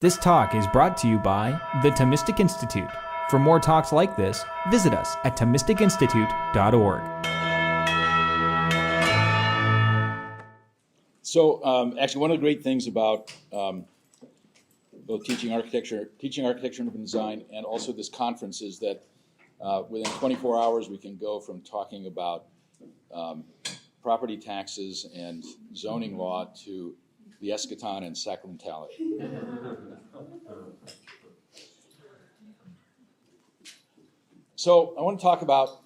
This talk is brought to you by the Thomistic Institute. For more talks like this, visit us at ThomisticInstitute.org. So, actually, one of the great things about both teaching architecture and urban design, and also this conference is that within 24 hours we can go from talking about property taxes and zoning law to the Eschaton and Sacramentality. So I want to talk about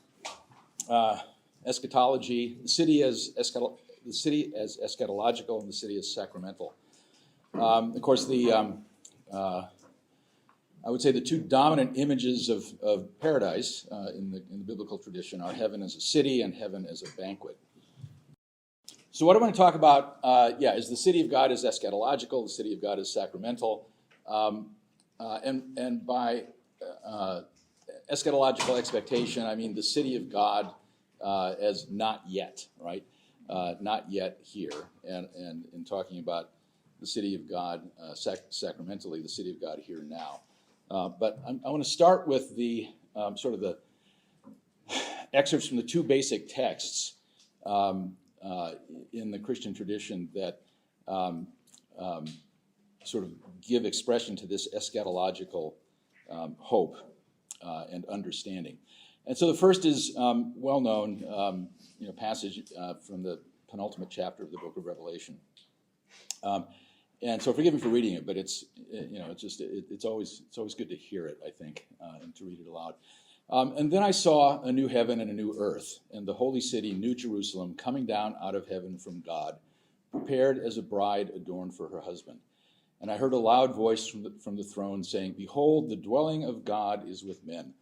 eschatology, the city as eschatological, and the city as sacramental. Of course, I would say the two dominant images of paradise in the biblical tradition are heaven as a city and heaven as a banquet. So what I want to talk about, is the city of God is eschatological, the city of God is sacramental, and by eschatological expectation, I mean the city of God as not yet, right? Not yet here, and in talking about the city of God sacramentally, the city of God here now. But I want to start with the sort of the excerpts from the two basic texts in the Christian tradition that sort of give expression to this eschatological hope and understanding. And so the first is well-known passage from the penultimate chapter of the book of Revelation. And so forgive me for reading it, but it's always good to hear it, I think, and to read it aloud. And then I saw a new heaven and a new earth, and the holy city, New Jerusalem, coming down out of heaven from God, prepared as a bride adorned for her husband. And I heard a loud voice from the throne saying, "Behold, the dwelling of God is with men.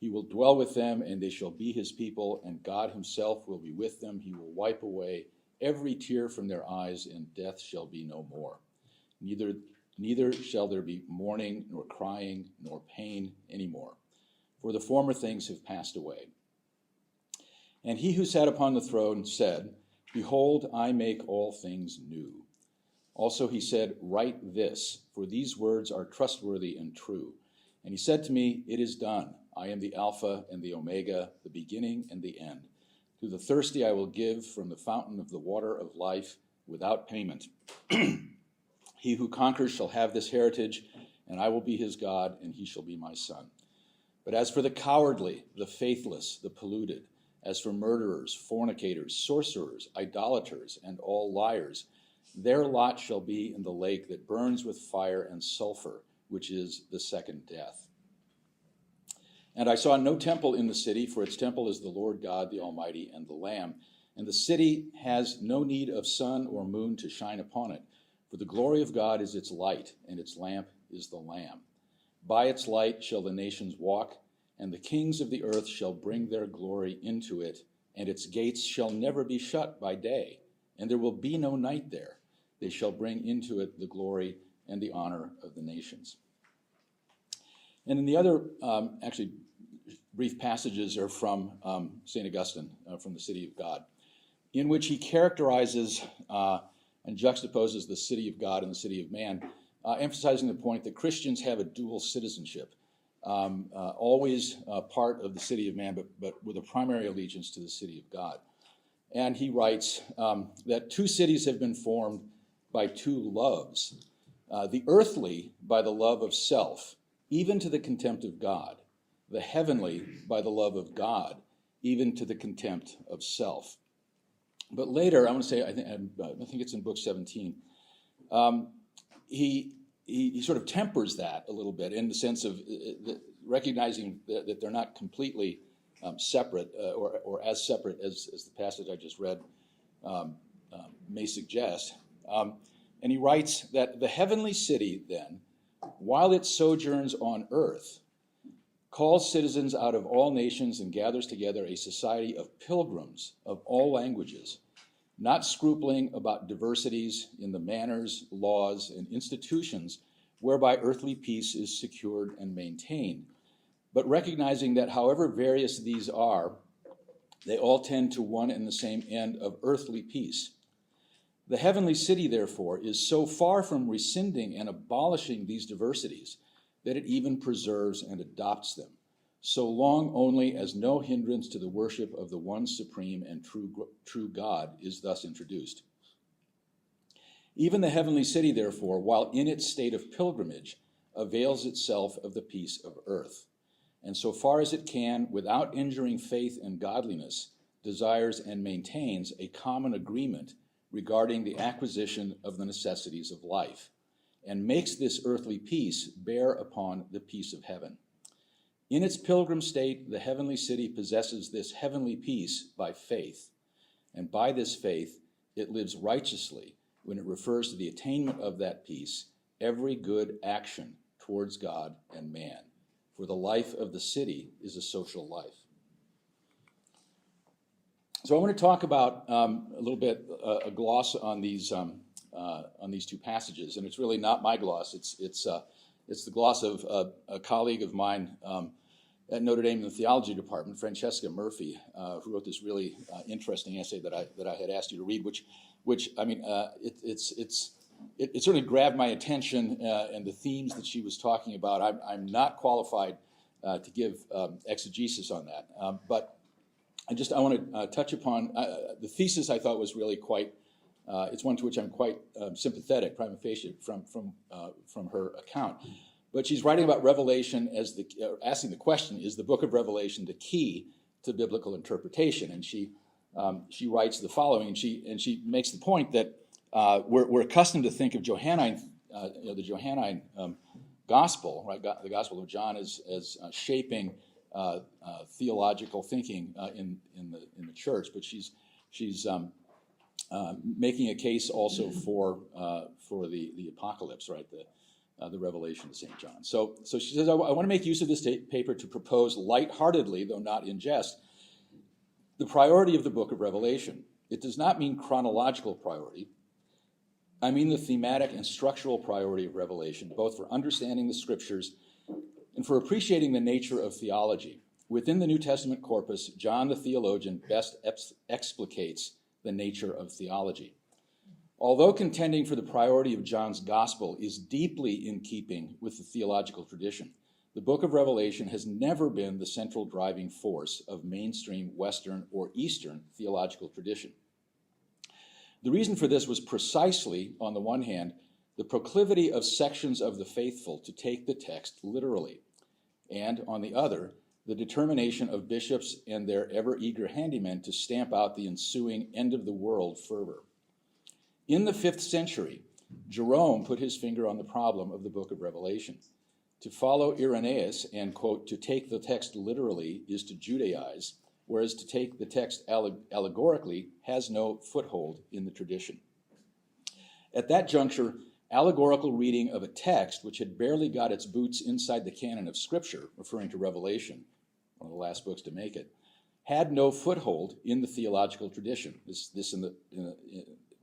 He will dwell with them, and they shall be his people, and God himself will be with them. He will wipe away every tear from their eyes, and death shall be no more. Neither shall there be mourning, nor crying, nor pain any more, for the former things have passed away." And he who sat upon the throne said, "Behold, I make all things new." Also he said, "Write this, for these words are trustworthy and true." And he said to me, "It is done. I am the Alpha and the Omega, the beginning and the end. To the thirsty I will give from the fountain of the water of life without payment. He who conquers shall have this heritage, and I will be his God, and he shall be my son. But as for the cowardly, the faithless, the polluted, as for murderers, fornicators, sorcerers, idolaters, and all liars, their lot shall be in the lake that burns with fire and sulfur, which is the second death. And I saw no temple in the city, for its temple is the Lord God, the Almighty, and the Lamb. And the city has no need of sun or moon to shine upon it, for the glory of God is its light, and its lamp is the Lamb. By its light shall the nations walk, and the kings of the earth shall bring their glory into it, and its gates shall never be shut by day, and there will be no night there. They shall bring into it the glory and the honor of the nations. And in the other, brief passages are from St. Augustine, from the City of God, in which he characterizes and juxtaposes the city of God and the city of man, emphasizing the point that Christians have a dual citizenship, always part of the city of man, but with a primary allegiance to the city of God. And he writes that two cities have been formed by two loves, the earthly by the love of self, even to the contempt of God, the heavenly by the love of God, even to the contempt of self. But later, I want to say, I think it's in book 17, he sort of tempers that a little bit in the sense of recognizing that they're not completely separate or as separate as the passage I just read may suggest. And he writes that the heavenly city, then, while it sojourns on earth, calls citizens out of all nations and gathers together a society of pilgrims of all languages, not scrupling about diversities in the manners, laws, and institutions whereby earthly peace is secured and maintained, but recognizing that however various these are, they all tend to one and the same end of earthly peace. The heavenly city, therefore, is so far from rescinding and abolishing these diversities that it even preserves and adopts them, so long only as no hindrance to the worship of the one supreme and true God is thus introduced. Even the heavenly city, therefore, while in its state of pilgrimage, avails itself of the peace of earth, and so far as it can, without injuring faith and godliness, desires and maintains a common agreement regarding the acquisition of the necessities of life, and makes this earthly peace bear upon the peace of heaven. In its pilgrim state, the heavenly city possesses this heavenly peace by faith, and by this faith it lives righteously when it refers to the attainment of that peace, every good action towards God and man, for the life of the city is a social life. So I want to talk about a little bit a gloss on these two passages, and it's really not my gloss. It's the gloss of a colleague of mine at Notre Dame in the theology department, Francesca Murphy, who wrote this really interesting essay that I had asked you to read, which I mean it certainly grabbed my attention, and the themes that she was talking about. I'm not qualified to give exegesis on that, but I want to touch upon the thesis. I thought was really quite. It's one to which I'm quite sympathetic, prima facie, from her account. But she's writing about Revelation as asking the question: is the Book of Revelation the key to biblical interpretation? And she writes the following, and she makes the point that we're accustomed to think of Johannine, the Johannine gospel, right? The Gospel of John as shaping theological thinking in the church, but she's making a case also for the apocalypse, right? The revelation of St. John. So she says, I want to make use of this paper to propose lightheartedly, though not in jest, the priority of the Book of Revelation. It does not mean chronological priority. I mean the thematic and structural priority of Revelation, both for understanding the Scriptures and for appreciating the nature of theology. Within the New Testament corpus, John the theologian best explicates the nature of theology. Although contending for the priority of John's gospel is deeply in keeping with the theological tradition, the Book of Revelation has never been the central driving force of mainstream Western or Eastern theological tradition. The reason for this was precisely, on the one hand, the proclivity of sections of the faithful to take the text literally, and on the other, the determination of bishops and their ever-eager handymen to stamp out the ensuing end-of-the-world fervor. In the 5th century, Jerome put his finger on the problem of the Book of Revelation. To follow Irenaeus and, quote, to take the text literally is to Judaize, whereas to take the text allegorically has no foothold in the tradition. At that juncture, allegorical reading of a text which had barely got its boots inside the canon of Scripture, referring to Revelation, one of the last books to make it, had no foothold in the theological tradition.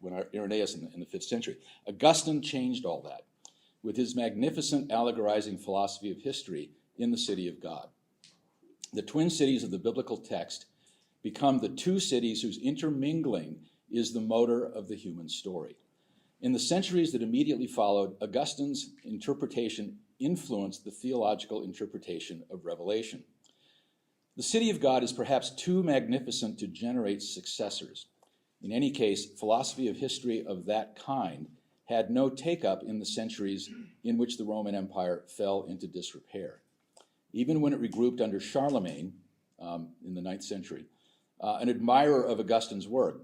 When Irenaeus in the 5th century. Augustine changed all that with his magnificent allegorizing philosophy of history in the city of God. The twin cities of the biblical text become the two cities whose intermingling is the motor of the human story. In the centuries that immediately followed, Augustine's interpretation influenced the theological interpretation of Revelation. The city of God is perhaps too magnificent to generate successors. In any case, philosophy of history of that kind had no take-up in the centuries in which the Roman Empire fell into disrepair. Even when it regrouped under Charlemagne in the 9th century, an admirer of Augustine's work,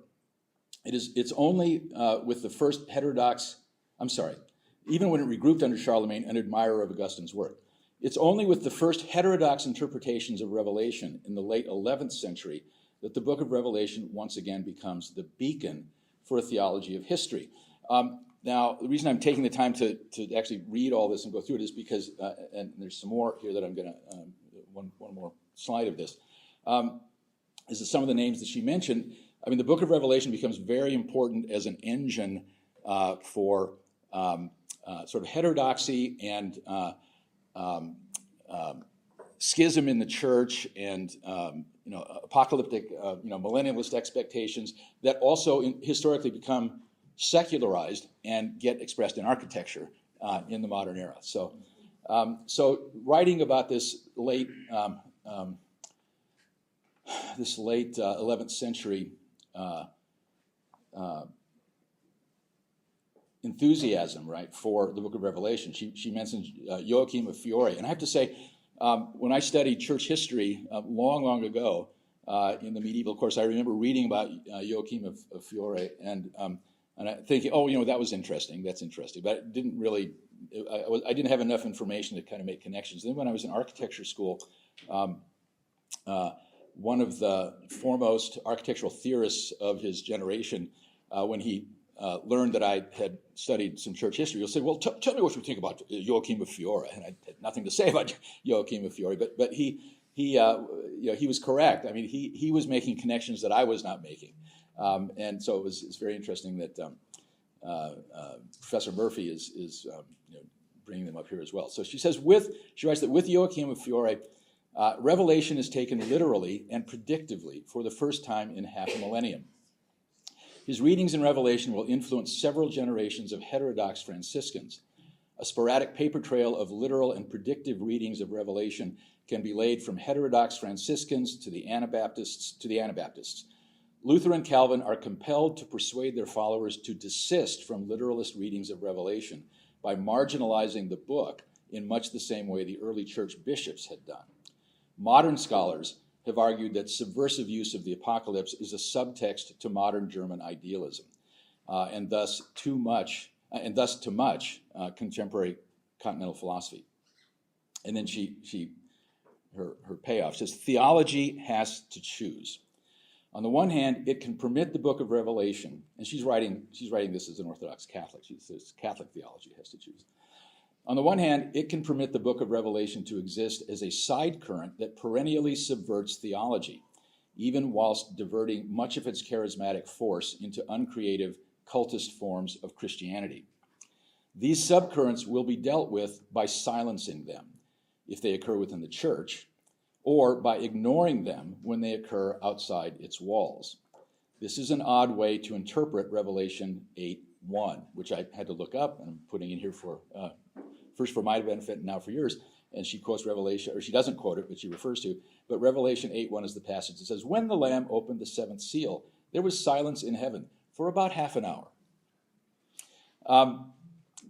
it's only with the first even when it regrouped under Charlemagne, an admirer of Augustine's work. It's only with the first heterodox interpretations of Revelation in the late 11th century that the Book of Revelation once again becomes the beacon for a theology of history. Now, the reason I'm taking the time to actually read all this and go through it is because, and there's some more here that I'm going to, one more slide of this, is that some of the names that she mentioned. I mean, the Book of Revelation becomes very important as an engine for sort of heterodoxy and schism in the church and apocalyptic, millennialist expectations that also historically become secularized and get expressed in architecture in the modern era. So writing about this late 11th century enthusiasm, right, for the Book of Revelation. She mentions Joachim of Fiore, and I have to say, when I studied church history long ago in the medieval course, I remember reading about Joachim of Fiore and thinking, oh, that was interesting. That's interesting, but it didn't really. I didn't have enough information to kind of make connections. Then when I was in architecture school, one of the foremost architectural theorists of his generation, when he learned that I had studied some church history, he'll say, well, tell me what you think about Joachim of Fiore. And I had nothing to say about Joachim of Fiore, but he was correct. I mean, he was making connections that I was not making. And so it's very interesting that Professor Murphy is bringing them up here as well. So she writes that with Joachim of Fiore, Revelation is taken literally and predictively for the first time in half a millennium. His readings in Revelation will influence several generations of heterodox Franciscans. A sporadic paper trail of literal and predictive readings of Revelation can be laid from heterodox Franciscans to the Anabaptists. Luther and Calvin are compelled to persuade their followers to desist from literalist readings of Revelation by marginalizing the book in much the same way the early church bishops had done. Modern scholars have argued that subversive use of the apocalypse is a subtext to modern German idealism, and thus to much contemporary continental philosophy. And then her payoff says, theology has to choose. On the one hand, it can permit the book of Revelation, and she's writing this as an Orthodox Catholic. She says Catholic theology has to choose. On the one hand, it can permit the book of Revelation to exist as a side current that perennially subverts theology, even whilst diverting much of its charismatic force into uncreative, cultist forms of Christianity. These subcurrents will be dealt with by silencing them, if they occur within the church, or by ignoring them when they occur outside its walls. This is an odd way to interpret Revelation 8:1, which I had to look up, and I'm putting in here first for my benefit and now for yours. And she quotes Revelation, or she doesn't quote it, but she refers to, but Revelation 8:1 is the passage that says, when the Lamb opened the seventh seal, there was silence in heaven for about half an hour.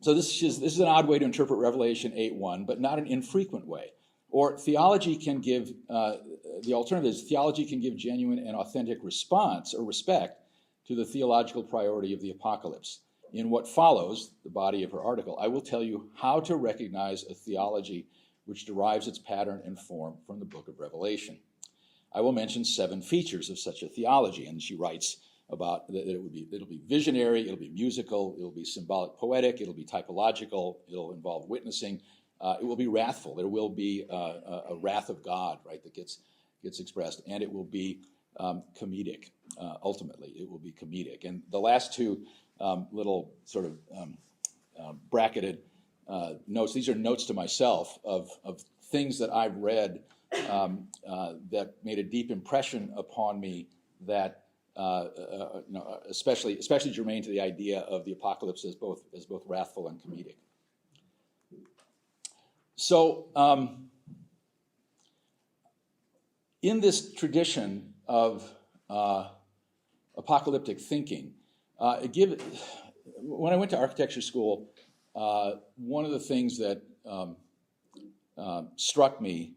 So this is an odd way to interpret Revelation 8:1, but not an infrequent way. Or theology can give, the alternative is theology can give genuine and authentic response or respect to the theological priority of the apocalypse. In what follows, the body of her article, I will tell you how to recognize a theology which derives its pattern and form from the book of Revelation. I will mention 7 features of such a theology, and she writes about that it'll be visionary, it'll be musical, it'll be symbolic poetic, it'll be typological, it'll involve witnessing, it will be wrathful, there will be a wrath of God, right, that gets expressed, and it will be comedic, ultimately, it will be comedic. And the last 2 little sort of bracketed notes. These are notes to myself of things that I've read that made a deep impression upon me. That especially germane to the idea of the apocalypse as both wrathful and comedic. So, in this tradition of apocalyptic thinking. When I went to architecture school, one of the things that struck me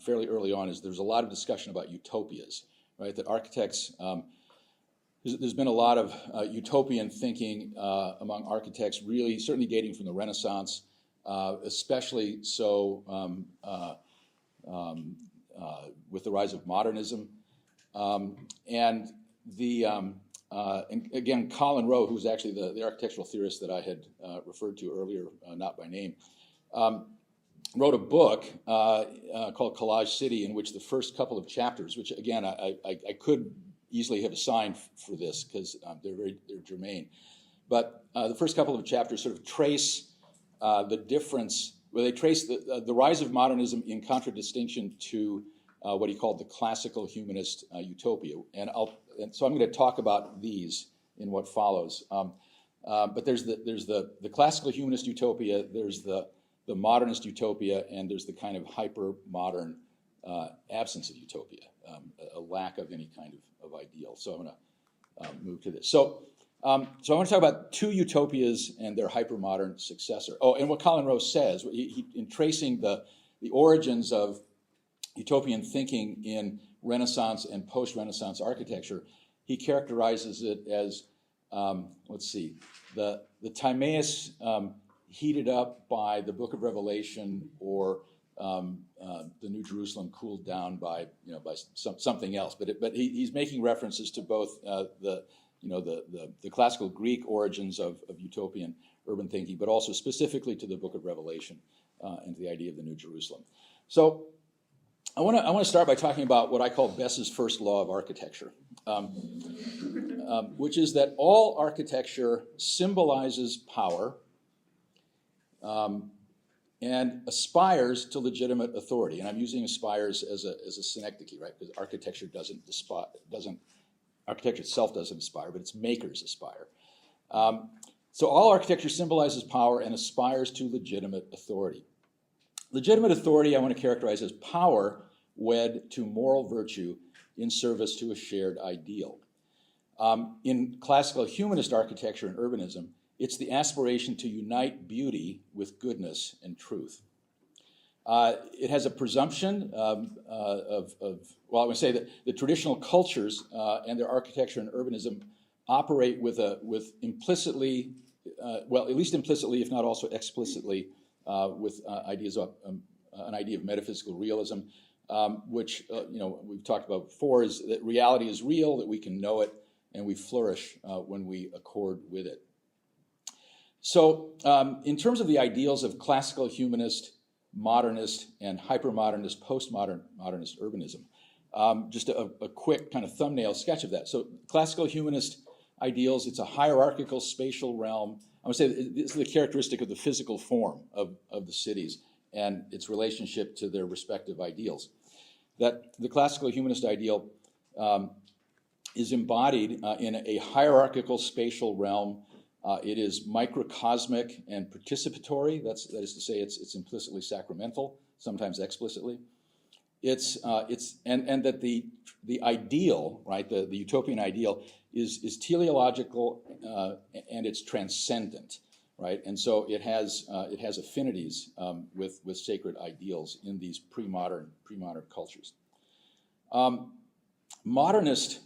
fairly early on is there's a lot of discussion about utopias, right? That architects, there's been a lot of utopian thinking among architects, really certainly dating from the Renaissance, especially so with the rise of modernism, and again, Colin Rowe, who's actually the architectural theorist that I had referred to earlier, not by name, wrote a book called Collage City, in which the first couple of chapters, which again I could easily have assigned for this because they're germane, but the first couple of chapters sort of trace the difference, where they trace the rise of modernism in contradistinction to what he called the classical humanist utopia, and so I'm going to talk about these in what follows. But there's the classical humanist utopia, there's the modernist utopia, and there's the kind of hyper-modern absence of utopia, a lack of any kind of ideal. So I'm going to move to this. So I want to talk about two utopias and their hyper-modern successor. Oh, and what Colin Rose says, in tracing the origins of utopian thinking in Renaissance and post-Renaissance architecture, he characterizes it as, the Timaeus heated up by the Book of Revelation, or the New Jerusalem cooled down by something else. But he's making references to both the classical Greek origins of utopian urban thinking, but also specifically to the Book of Revelation and to the idea of the New Jerusalem. So I want to start by talking about what I call Bess's first law of architecture, which is that all architecture symbolizes power and aspires to legitimate authority. And I'm using aspires as a synecdoche, right? Because architecture architecture itself doesn't aspire, but its makers aspire. So all architecture symbolizes power and aspires to legitimate authority. Legitimate authority I want to characterize as power wed to moral virtue in service to a shared ideal. In classical humanist architecture and urbanism, it's the aspiration to unite beauty with goodness and truth. It has a presumption I would say that the traditional cultures and their architecture and urbanism operate with implicitly, at least implicitly, if not also explicitly, with ideas of an idea of metaphysical realism, which we've talked about before, is that reality is real, that we can know it, and we flourish when we accord with it. So in terms of the ideals of classical humanist, modernist, and hypermodernist, postmodernist urbanism, just a quick kind of thumbnail sketch of that. So classical humanist ideals, it's a hierarchical spatial realm. I would say this is the characteristic of the physical form of the cities and its relationship to their respective ideals. That the classical humanist ideal is embodied in a hierarchical spatial realm. It is microcosmic and participatory. That is to say, it's implicitly sacramental, sometimes explicitly. And that the ideal, right, the utopian ideal is teleological and it's transcendent, right? And so it has affinities with sacred ideals in these pre-modern cultures. The modernist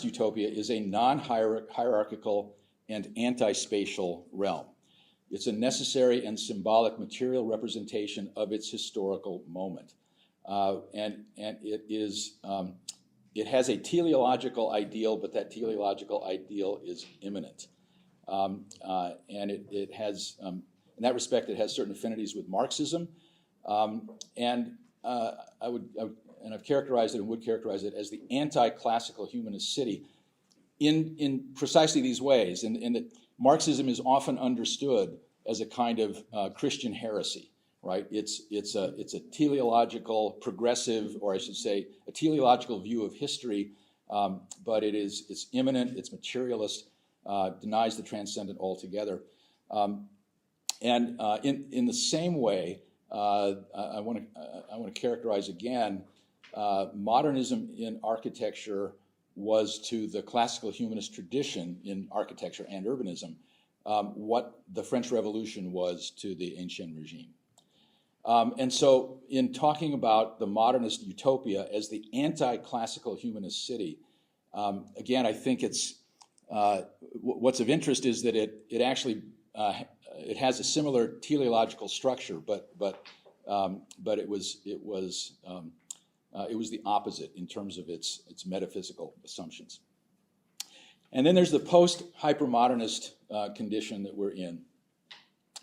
utopia is a non-hierarchical and anti-spatial realm. It's a necessary and symbolic material representation of its historical moment. And it has a teleological ideal, but that teleological ideal is immanent. And it has, in that respect, it has certain affinities with Marxism. And I've characterized it and would characterize it as the anti-classical humanist city in precisely these ways, in that Marxism is often understood as a kind of Christian heresy. Right, it's a teleological, progressive, or I should say, a teleological view of history, but it's immanent, it's materialist, denies the transcendent altogether, and in the same way, I want to characterize again, modernism in architecture was to the classical humanist tradition in architecture and urbanism what the French Revolution was to the Ancien regime. And so in talking about the modernist utopia as the anti-classical humanist city, again, I think it's what's of interest is that it actually it has a similar teleological structure, but it was the opposite in terms of its metaphysical assumptions. And then there's the post-hypermodernist condition that we're in,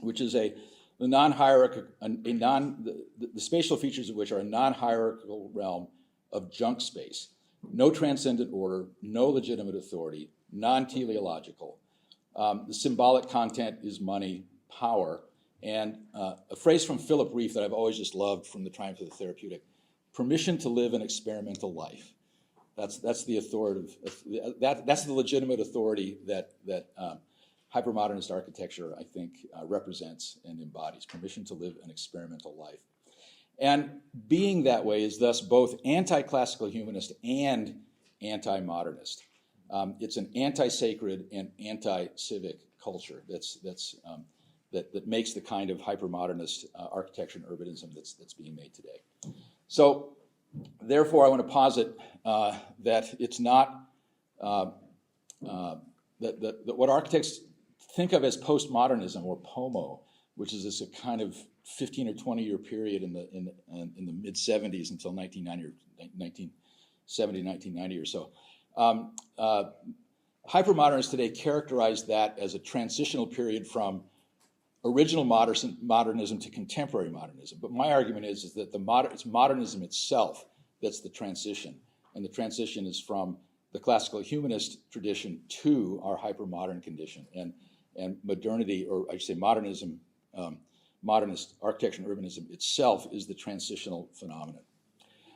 which is the spatial features of which are a non-hierarchical realm of junk space, no transcendent order, no legitimate authority, non-teleological. The symbolic content is money, power, and a phrase from Philip Reef that I've always just loved from The Triumph of the Therapeutic: permission to live an experimental life. That's the authoritative. That's the legitimate authority that hypermodernist architecture, I think, represents and embodies permission to live an experimental life. And being that way is thus both anti-classical humanist and anti-modernist. It's an anti-sacred and anti-civic culture that makes the kind of hypermodernist architecture and urbanism that's being made today. So, therefore, I want to posit that it's not that what architects think of as postmodernism or POMO, which is this kind of 15 or 20-year period in the mid 70s until 1990 or 1970, 1990 or so. Hypermodernists today characterize that as a transitional period from original modernism to contemporary modernism. But my argument is that it's modernism itself that's the transition. And the transition is from the classical humanist tradition to our hypermodern condition. And modernity, or I should say modernism, modernist architecture and urbanism itself is the transitional phenomenon.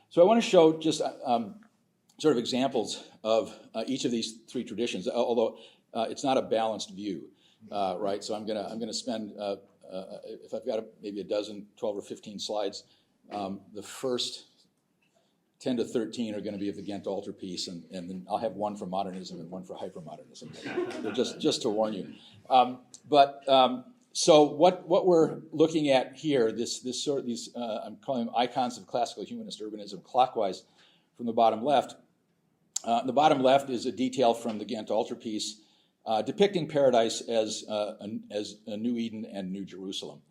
So I want to show just sort of examples of each of these three traditions, although it's not a balanced view. Right, so I'm gonna spend if I've got maybe a dozen, 12 or 15 slides, the first 10 to 13 are going to be of the Ghent Altarpiece, and then I'll have one for modernism and one for hypermodernism. just to warn you. So what we're looking at here, these I'm calling them icons of classical humanist urbanism, clockwise from the bottom left. The bottom left is a detail from the Ghent Altarpiece, depicting paradise as a New Eden and New Jerusalem.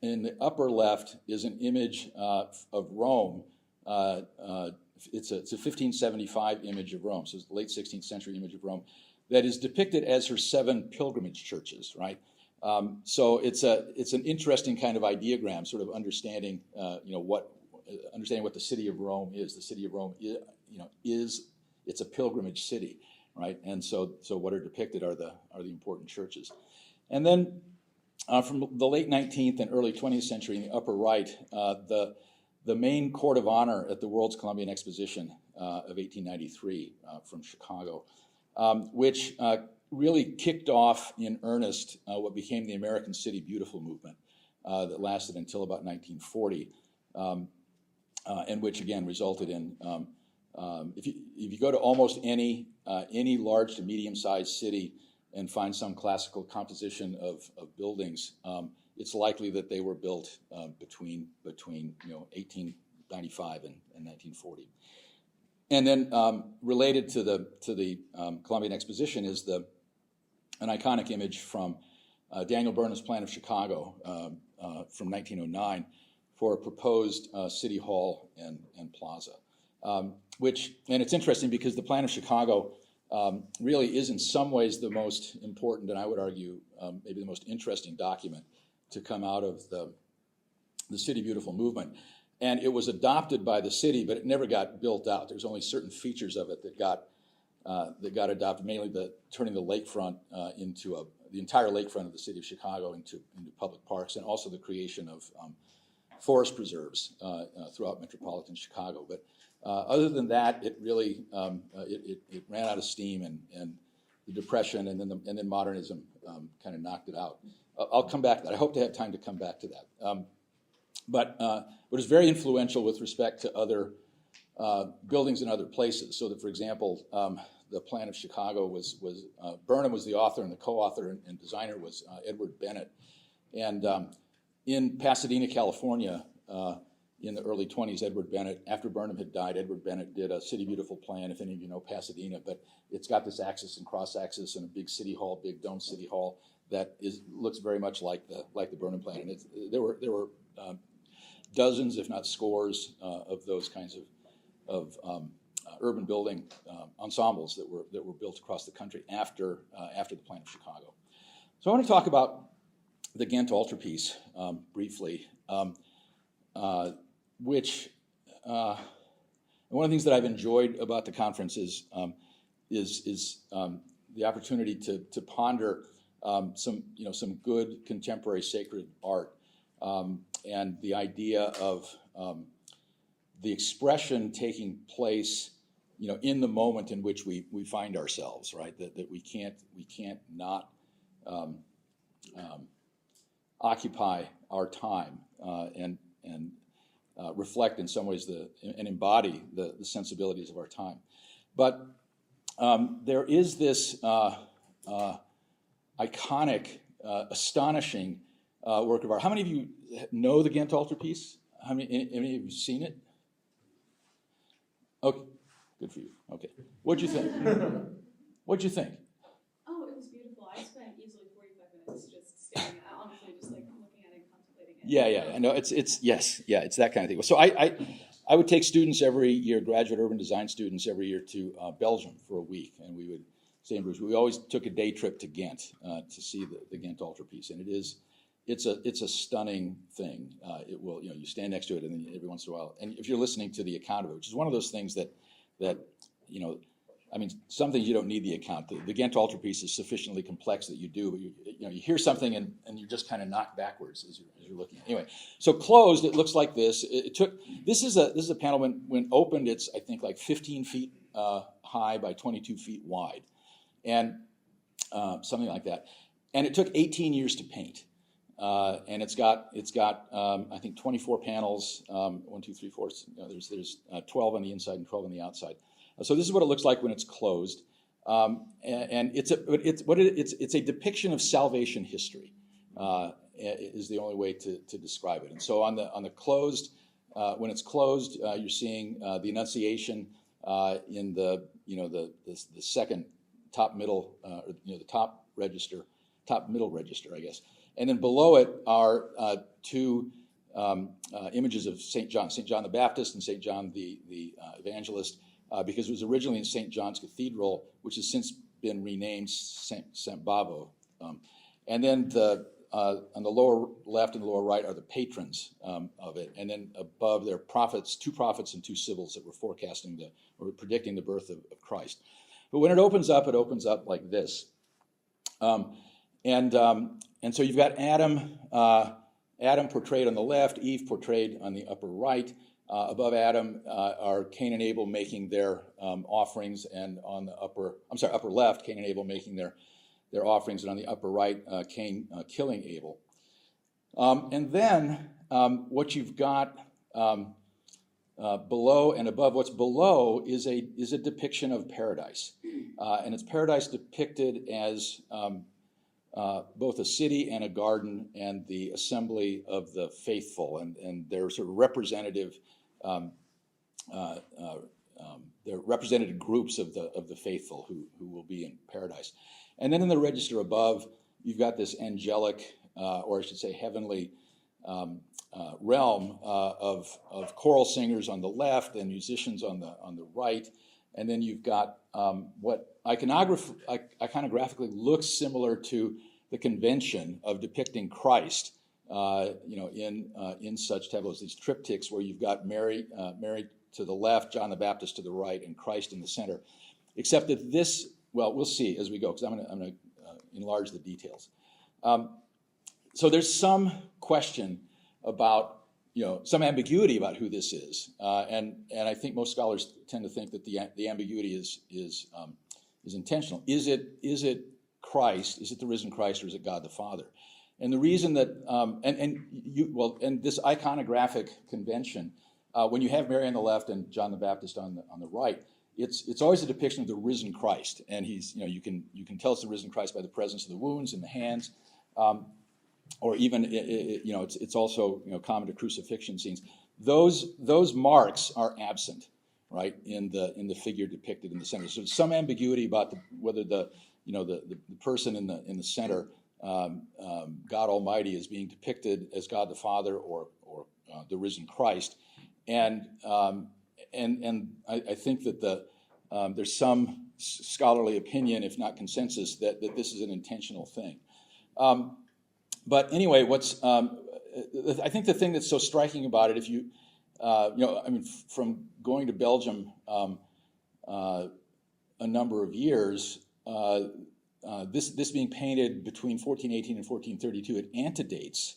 In the upper left is an image of Rome. It's a 1575 image of Rome, so it's the late 16th century image of Rome, that is depicted as her 7 pilgrimage churches, right? So it's an interesting kind of ideogram, sort of understanding what the city of Rome is. The city of Rome it's a pilgrimage city. Right, and so what are depicted are the important churches, and then from the late 19th and early 20th century, in the upper right, the main court of honor at the World's Columbian Exposition of 1893 from Chicago, which really kicked off in earnest what became the American City Beautiful movement that lasted until about 1940, and which again resulted in if you go to almost any large to medium-sized city and find some classical composition of buildings, it's likely that they were built between 1895 and 1940. And then related to the Columbian Exposition is an iconic image from Daniel Burnham's plan of Chicago from 1909 for a proposed city hall and plaza. And it's interesting because the plan of Chicago really is in some ways the most important, and I would argue maybe the most interesting document to come out of the City Beautiful movement. And it was adopted by the city, but it never got built out. There's only certain features of it that got adopted, mainly turning the lakefront into the entire lakefront of the city of Chicago into public parks, and also the creation of forest preserves throughout metropolitan Chicago. But other than that, it really it ran out of steam, and the Depression and then modernism kind of knocked it out. I'll come back to that. I hope to have time to come back to that. But it's very influential with respect to other buildings in other places. So that, for example, the plan of Chicago was Burnham was the author, and the co-author and designer was Edward Bennett. And in Pasadena, California, in the early 20s, Edward Bennett, after Burnham had died, Edward Bennett did a City Beautiful plan, if any of you know Pasadena, but it's got this axis and cross-axis and a big city hall, big dome city hall that looks very much like the Burnham plan. And there were dozens, if not scores, of those kinds of urban building ensembles that were built across the country after the plan of Chicago. So I want to talk about the Ghent Altarpiece briefly, which one of the things that I've enjoyed about the conference is the opportunity to ponder some good contemporary sacred art, and the idea of the expression taking place, in the moment in which we find ourselves, right? That we can't not occupy our time and reflect in some ways and embody the sensibilities of our time. But there is this iconic, astonishing work of art. How many of you know the Ghent Altarpiece? Any of you have seen it? Okay, good for you. Okay, what'd you think? What'd you think? Oh, it was beautiful. I spent easily 45 minutes just staring at it, honestly, just like looking at it and contemplating it. Yeah. I know it's that kind of thing. So I would take students every year, graduate urban design students every year to Belgium for a week, and we would stay in Bruges. We always took a day trip to Ghent to see the Ghent Altarpiece, and it's a stunning thing. It will, you stand next to it, and then every once in a while, and if you're listening to the account of it, which is one of those things that some things you don't need the account. The Ghent Altarpiece is sufficiently complex that you do, but you hear something and you're just kind of knocked backwards as you're looking. Anyway, so closed, it looks like this. This is a panel when opened, it's I think like 15 feet high by 22 feet wide, and something like that. And it took 18 years to paint. And it's got I think 24 panels, 1, 2, 3, 4. There's 12 on the inside and 12 on the outside. So this is what it looks like when it's closed, and it's a depiction of salvation history. Is the only way to describe it. And so on the closed, when it's closed, you're seeing the Annunciation in the second top middle, the top middle register, I guess. And then below it are two images of St. John the Baptist and St. John the Evangelist, because it was originally in St. John's Cathedral, which has since been renamed St. Bavo. And then on the lower left and the lower right are the patrons of it. And then above there are two prophets and two sibyls that were predicting the birth of Christ. But when it opens up like this. And so you've got Adam portrayed on the left, Eve portrayed on the upper right. Above Adam are Cain and Abel making their offerings, and on the upper left, Cain and Abel making their offerings, and on the upper right, Cain killing Abel. And then what you've got below and above, what's below is a depiction of paradise, and it's paradise depicted as both a city and a garden and the assembly of the faithful, and they're sort of representative. They're representative groups of the faithful who will be in paradise. And then in the register above, you've got this angelic, or I should say heavenly, realm of choral singers on the left and musicians on the right. And then you've got what iconographically looks similar to the convention of depicting Christ, in such tableaus, these triptychs where you've got Mary to the left, John the Baptist to the right, and Christ in the center. Except that this, well, we'll see as we go, because I'm going to enlarge the details. So there's some question about, some ambiguity about who this is, and I think most scholars tend to think that the ambiguity is intentional. Is it Christ? Is it the risen Christ, or is it God the Father? And the reason that and this iconographic convention, when you have Mary on the left and John the Baptist on the right, it's always a depiction of the risen Christ, and he's you can tell it's the risen Christ by the presence of the wounds in the hands, or even it's also common to crucifixion scenes. Those marks are absent, right, in the figure depicted in the center. So there's some ambiguity about whether the person in the center, God Almighty, is being depicted as God the Father or the risen Christ, and I think that there's some scholarly opinion, if not consensus, that this is an intentional thing. But anyway, I think the thing that's so striking about it, if from going to Belgium a number of years. This being painted between 1418 and 1432, it antedates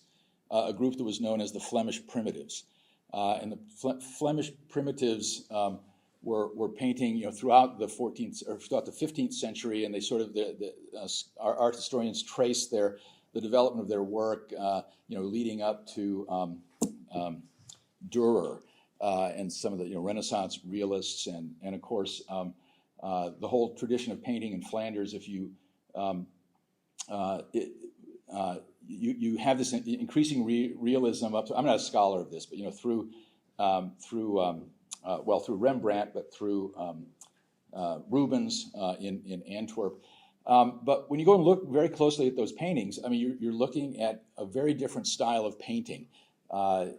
a group that was known as the Flemish Primitives. And the Flemish Primitives were painting, throughout the 14th or throughout the 15th century, and they sort of our art historians trace the development of their work, leading up to Dürer and some of the Renaissance realists, and of course the whole tradition of painting in Flanders. If you you have this increasing realism up to, I'm not a scholar of this, but through Rembrandt, but through Rubens in Antwerp. But when you go and look very closely at those paintings, I mean, you're looking at a very different style of painting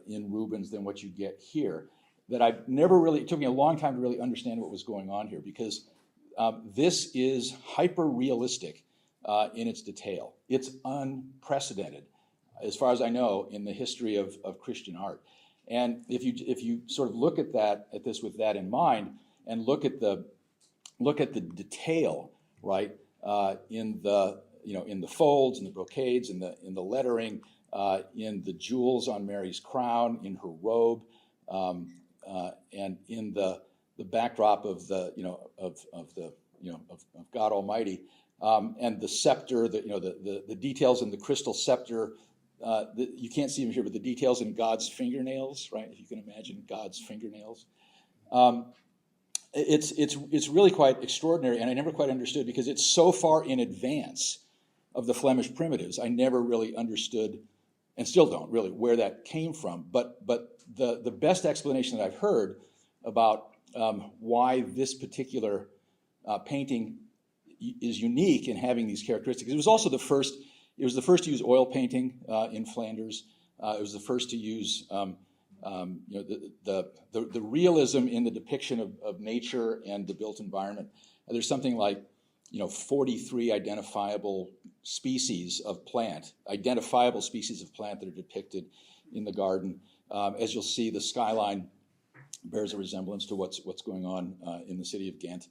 in Rubens than what you get here. That it took me a long time to really understand what was going on here, because this is hyper-realistic in its detail. It's unprecedented, as far as I know, in the history of Christian art. And if you sort of look at this with that in mind, and look at the detail, right, in the folds, in the brocades, in the lettering, in the jewels on Mary's crown, in her robe, and in the backdrop of God Almighty, and the scepter, the details in the crystal scepter. You can't see them here, but the details in God's fingernails, right? If you can imagine God's fingernails. It's really quite extraordinary, and I never quite understood, because it's so far in advance of the Flemish Primitives. I never really understood, and still don't really, where that came from. But the best explanation that I've heard about why this particular painting is unique in having these characteristics. It was also the first to use oil painting in Flanders. It was the first to use the realism in the depiction of nature and the built environment. There's something like 43 identifiable species of plant that are depicted in the garden. As you'll see, the skyline bears a resemblance to what's going on in the city of Ghent,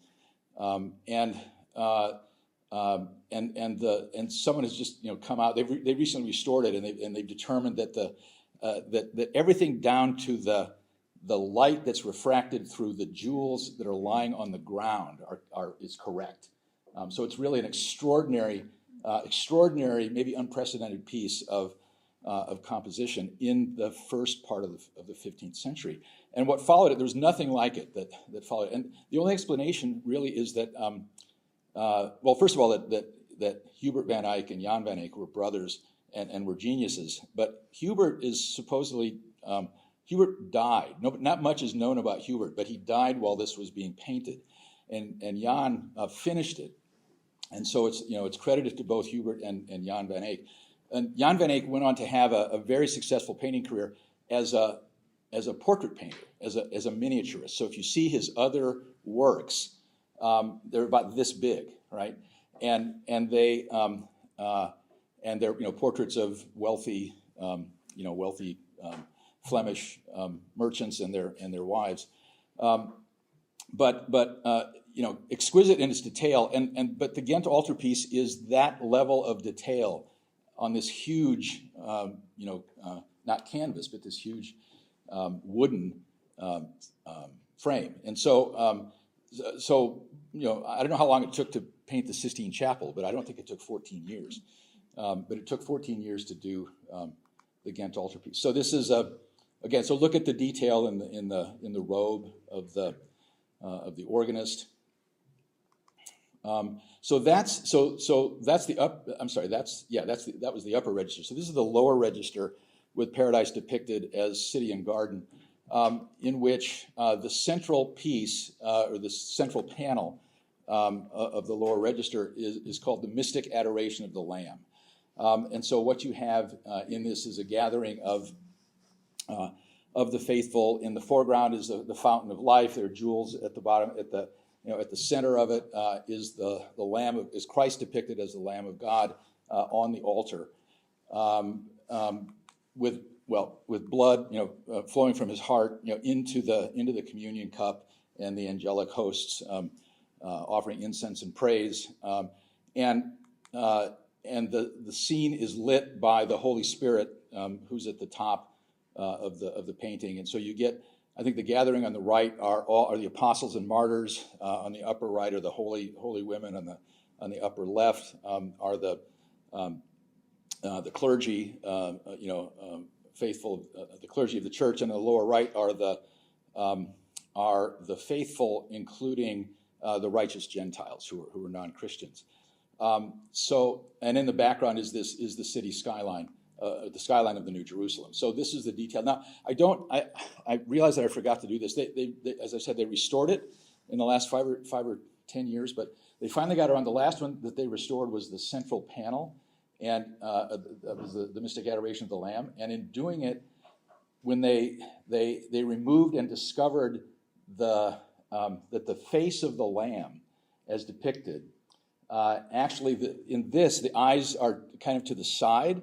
and someone has just come out. They recently restored it, and they've determined that that everything down to the light that's refracted through the jewels that are lying on the ground is correct. So it's really an extraordinary, maybe unprecedented piece of composition in the first part of the 15th century. And what followed it, there was nothing like it that followed it. And the only explanation really is that, well, first of all, that Hubert van Eyck and Jan van Eyck were brothers and were geniuses. But Hubert is supposedly, Hubert died. No, not much is known about Hubert, but he died while this was being painted. And Jan finished it. And so it's credited to both Hubert and Jan van Eyck. And Jan van Eyck went on to have a very successful painting career as a portrait painter, as a miniaturist. So if you see his other works, they're about this big, right? And they're portraits of wealthy Flemish merchants and their wives, but exquisite in its detail. But the Ghent Altarpiece is that level of detail on this huge, not canvas, but this huge wooden frame. And so I don't know how long it took to paint the Sistine Chapel, but I don't think it took 14 years. But it took 14 years to do the Ghent Altarpiece. So this is again. So look at the detail in the robe of the organist. So that was the upper register. So this is the lower register with Paradise depicted as city and garden, in which the central piece or the central panel of the lower register is called the Mystic Adoration of the Lamb. And so what you have in this is a gathering of the faithful. In the foreground is the fountain of life. There are jewels at the bottom. At the center of it is the Lamb is Christ depicted as the Lamb of God on the altar, with blood flowing from his heart into the communion cup, and the angelic hosts offering incense and praise, and the scene is lit by the Holy Spirit, who's at the top of the painting. And so you get I think the gathering on the right are the apostles and martyrs. On the upper right are the holy women. On the upper left are the clergy, faithful, the clergy of the church. And on the lower right are the faithful, including the righteous Gentiles who are non-Christians. And in the background is the city skyline, the skyline of the New Jerusalem. So this is the detail. Now, I realize that I forgot to do this. They as I said, they restored it in the last 5 or 10 years, but they finally got around. The last one that they restored was the central panel, and that was the mystic adoration of the Lamb. And in doing it, when they removed and discovered that the face of the Lamb, as depicted, actually in this the eyes are kind of to the side,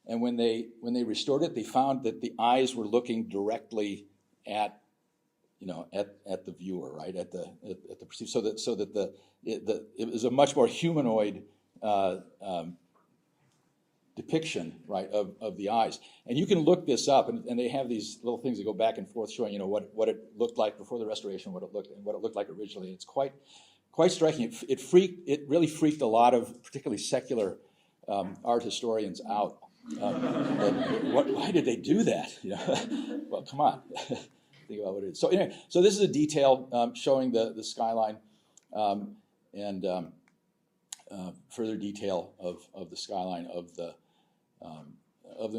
and when they restored it, they found that the eyes were looking directly at the viewer, right, at the perceiver, so that it was a much more humanoid depiction, right, of the eyes. And you can look this up, and they have these little things that go back and forth showing, what it looked like before the restoration, what it looked like originally. It's quite striking. It really freaked a lot of particularly secular art historians out. Why did they do that? Well, come on. Think about what it is. So anyway, so this is a detail showing the skyline, and further detail of the skyline of the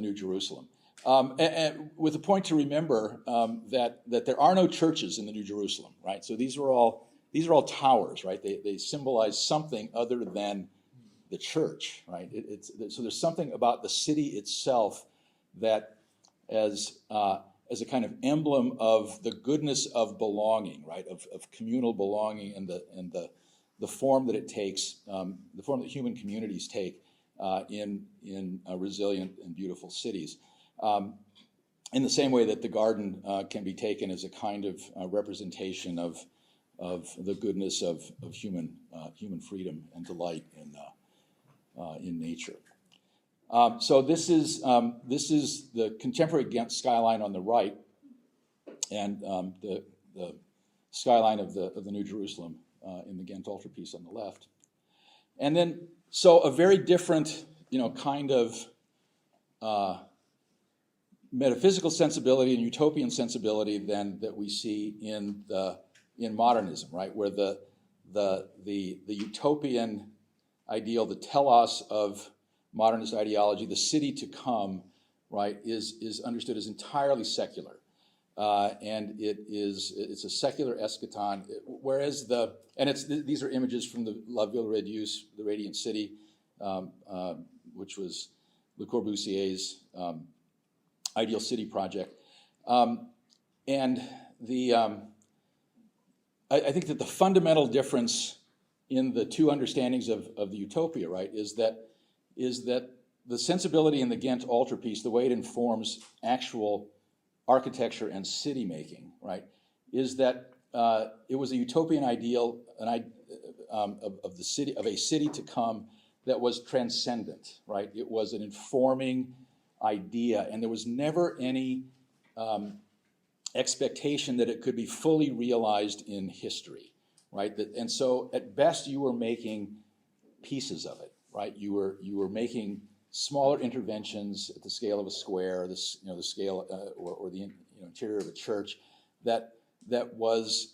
New Jerusalem. And with a point to remember that there are no churches in the New Jerusalem, right? So these are all towers, right? They symbolize something other than the church, right? So there's something about the city itself that, as a kind of emblem of the goodness of belonging, right? Of communal belonging and the form that it takes, the form that human communities take in resilient and beautiful cities. In the same way that the garden can be taken as a kind of representation of the goodness of human freedom and delight in nature. So this is the contemporary Ghent skyline on the right, and the skyline of the New Jerusalem in the Ghent Altarpiece on the left. And then, so a very different, kind of metaphysical sensibility and utopian sensibility than that we see in modernism, right? Where the utopian ideal, the telos of modernist ideology, the city to come, right, is understood as entirely secular, and it's a secular eschaton. Whereas these are images from the La Ville Radieuse, the Radiant City, which was Le Corbusier's ideal city project, and I think that the fundamental difference in the two understandings of the utopia, right, is that the sensibility in the Ghent Altarpiece, the way it informs actual architecture and city making, right, is that it was a utopian ideal, of the city, of a city to come that was transcendent, right? It was an informing idea, and there was never any expectation that it could be fully realized in history, right? And so at best you were making pieces of it, right? You were making smaller interventions at the scale of a square, the scale or the interior of a church, that was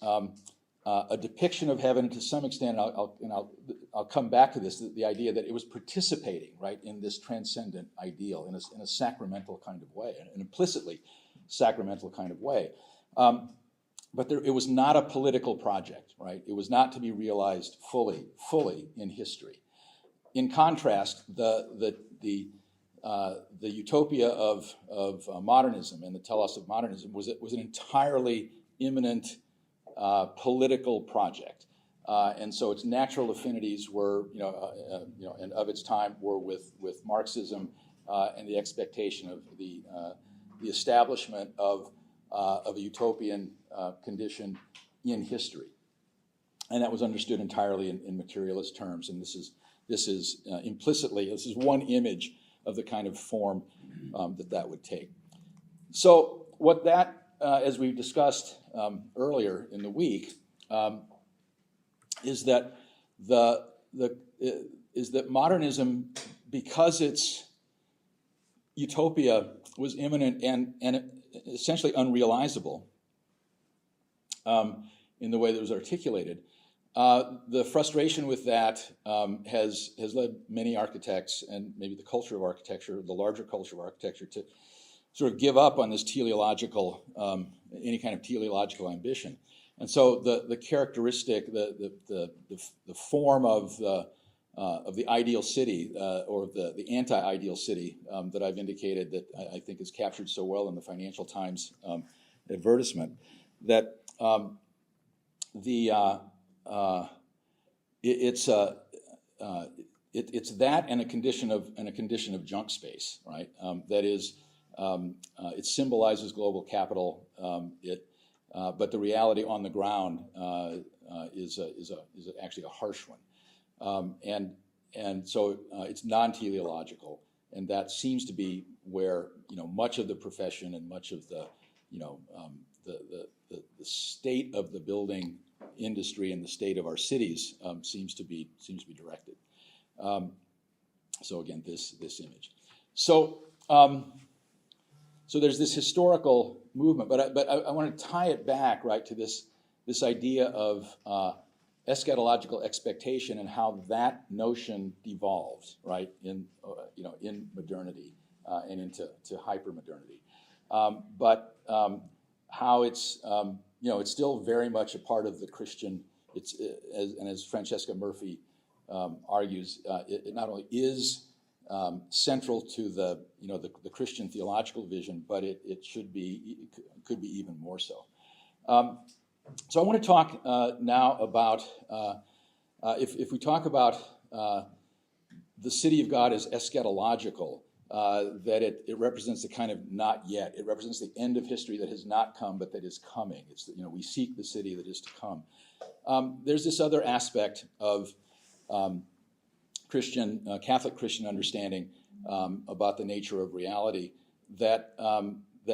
a depiction of heaven to some extent. I'll come back to this. The idea that it was participating, right, in this transcendent ideal in a sacramental kind of way, an implicitly sacramental kind of way. But it was not a political project, right? It was not to be realized fully in history. In contrast, the utopia of modernism and the telos of modernism was an entirely imminent political project, and so its natural affinities were, and of its time were with Marxism and the expectation of the establishment of a utopian condition in history, and that was understood entirely in materialist terms. And this is implicitly, this is one image of the kind of form that would take. So what that as we discussed earlier in the week, is that that modernism, because its utopia was imminent and essentially unrealizable in the way that it was articulated, the frustration with that has led many architects and maybe the culture of architecture, the larger culture of architecture, to sort of give up on this teleological, any kind of teleological ambition. And so the characteristic, the form of the ideal city or the anti-ideal city that I've indicated that I think is captured so well in the Financial Times advertisement, that it's that and a condition of junk space, right? That is, it symbolizes global capital. But the reality on the ground is actually a harsh one, and so it's non-teleological, and that seems to be where much of the profession and much of the state of the building industry and the state of our cities seems to be directed. So again, this image. So there's this historical movement, but I want to tie it back right to this idea of eschatological expectation and how that notion devolved right in modernity and into hypermodernity, but how it's it's still very much a part of the Christian. As Francesca Murphy argues, it not only is central to the Christian theological vision, but it could be even more so. So I want to talk now about if we talk about the city of God as eschatological, that it represents the kind of not yet. It represents the end of history that has not come, but that is coming. It's we seek the city that is to come. There's this other aspect of Catholic Christian understanding about the nature of reality that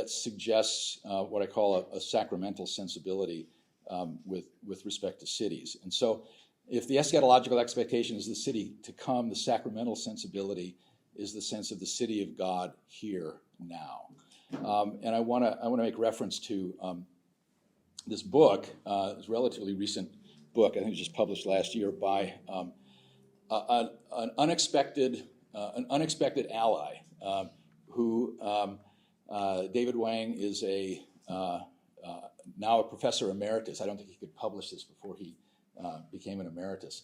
suggests what I call a sacramental sensibility with respect to cities. And so if the eschatological expectation is the city to come, the sacramental sensibility is the sense of the city of God here now. And I want to make reference to this book. It's a relatively recent book. I think it was just published last year by an unexpected ally who David Wang is now a professor emeritus. I don't think he could publish this before he became an emeritus.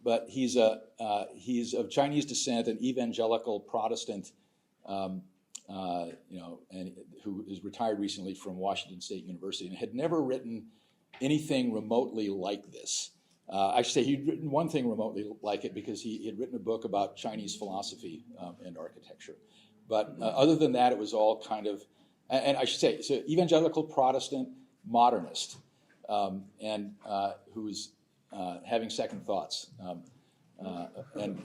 But he's of Chinese descent, an evangelical Protestant, and who is retired recently from Washington State University and had never written anything remotely like this. I should say he'd written one thing remotely like it because he had written a book about Chinese philosophy and architecture. But other than that, it was all kind of, and I should say, so evangelical Protestant modernist, and who was having second thoughts. And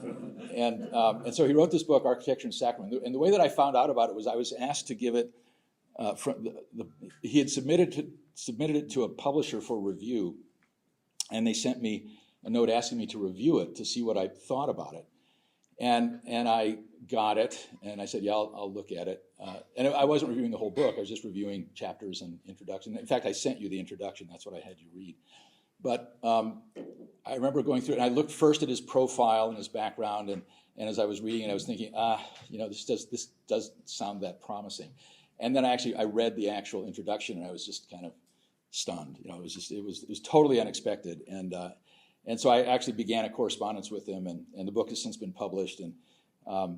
so he wrote this book, Architecture and Sacrament. And the way that I found out about it was I was asked to give it, he had submitted it to a publisher for review, and they sent me a note asking me to review it to see what I thought about it. And I got it, and I said, yeah, I'll look at it. And I wasn't reviewing the whole book. I was just reviewing chapters and introduction. In fact, I sent you the introduction. That's what I had you read. But I remember going through it, and I looked first at his profile and his background, and as I was reading it, I was thinking, this does sound that promising. And then I read the actual introduction, and I was just kind of stunned. It was totally unexpected, and so I actually began a correspondence with him, and the book has since been published, and I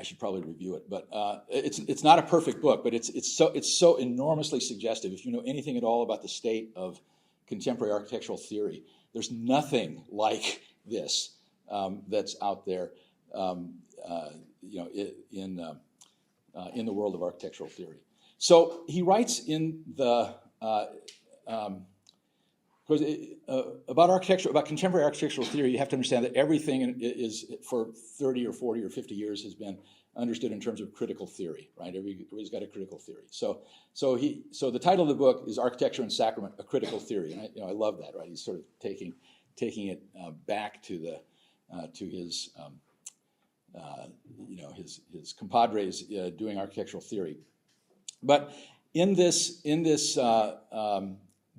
should probably review it. But it's not a perfect book, but it's so enormously suggestive. If you know anything at all about the state of contemporary architectural theory, there's nothing like this that's out there, in the world of architectural theory. So he writes in the about contemporary architectural theory. You have to understand that everything is for 30 or 40 or 50 years has been understood in terms of critical theory, right? Everybody's got a critical theory. So the title of the book is Architecture and Sacrament: A Critical Theory, and I love that, right? He's sort of taking it back to his his compadres doing architectural theory. But in this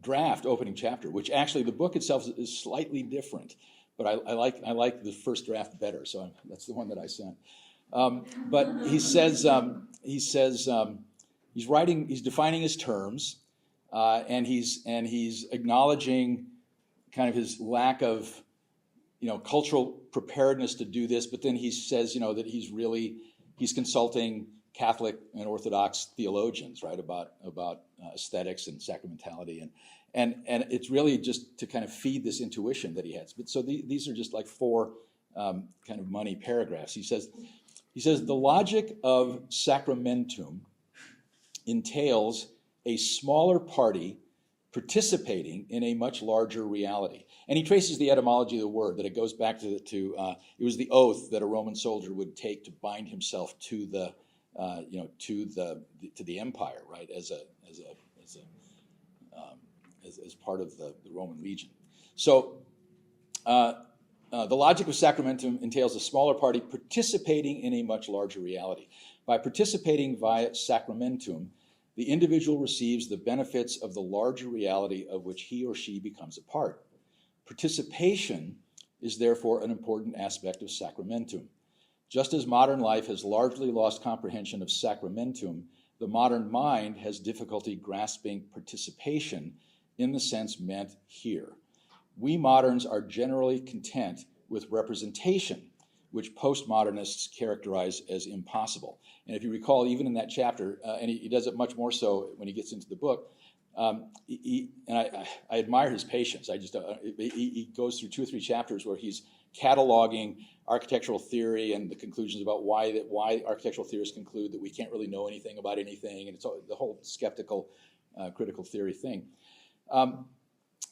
draft opening chapter, which actually the book itself is slightly different, but I like the first draft better, so that's the one that I sent. But he says he's defining his terms, and he's acknowledging kind of his lack of cultural preparedness to do this. But then he says that he's consulting Catholic and Orthodox theologians, right, about aesthetics and sacramentality, and it's really just to kind of feed this intuition that he has. But so these are just like four kind of money paragraphs. He says the logic of sacramentum entails a smaller party participating in a much larger reality. And he traces the etymology of the word, that it goes back to it was the oath that a Roman soldier would take to bind himself to the empire, right, as part of the Roman legion. So the logic of sacramentum entails a smaller party participating in a much larger reality. By participating via sacramentum, the individual receives the benefits of the larger reality of which he or she becomes a part. Participation is therefore an important aspect of sacramentum. Just as modern life has largely lost comprehension of sacramentum, the modern mind has difficulty grasping participation in the sense meant here. We moderns are generally content with representation, which postmodernists characterize as impossible. And if you recall, even in that chapter, and he does it much more so when he gets into the book, I admire his patience. He goes through 2 or 3 chapters where he's cataloging architectural theory and the conclusions about why architectural theorists conclude that we can't really know anything about anything, and it's the whole skeptical critical theory thing.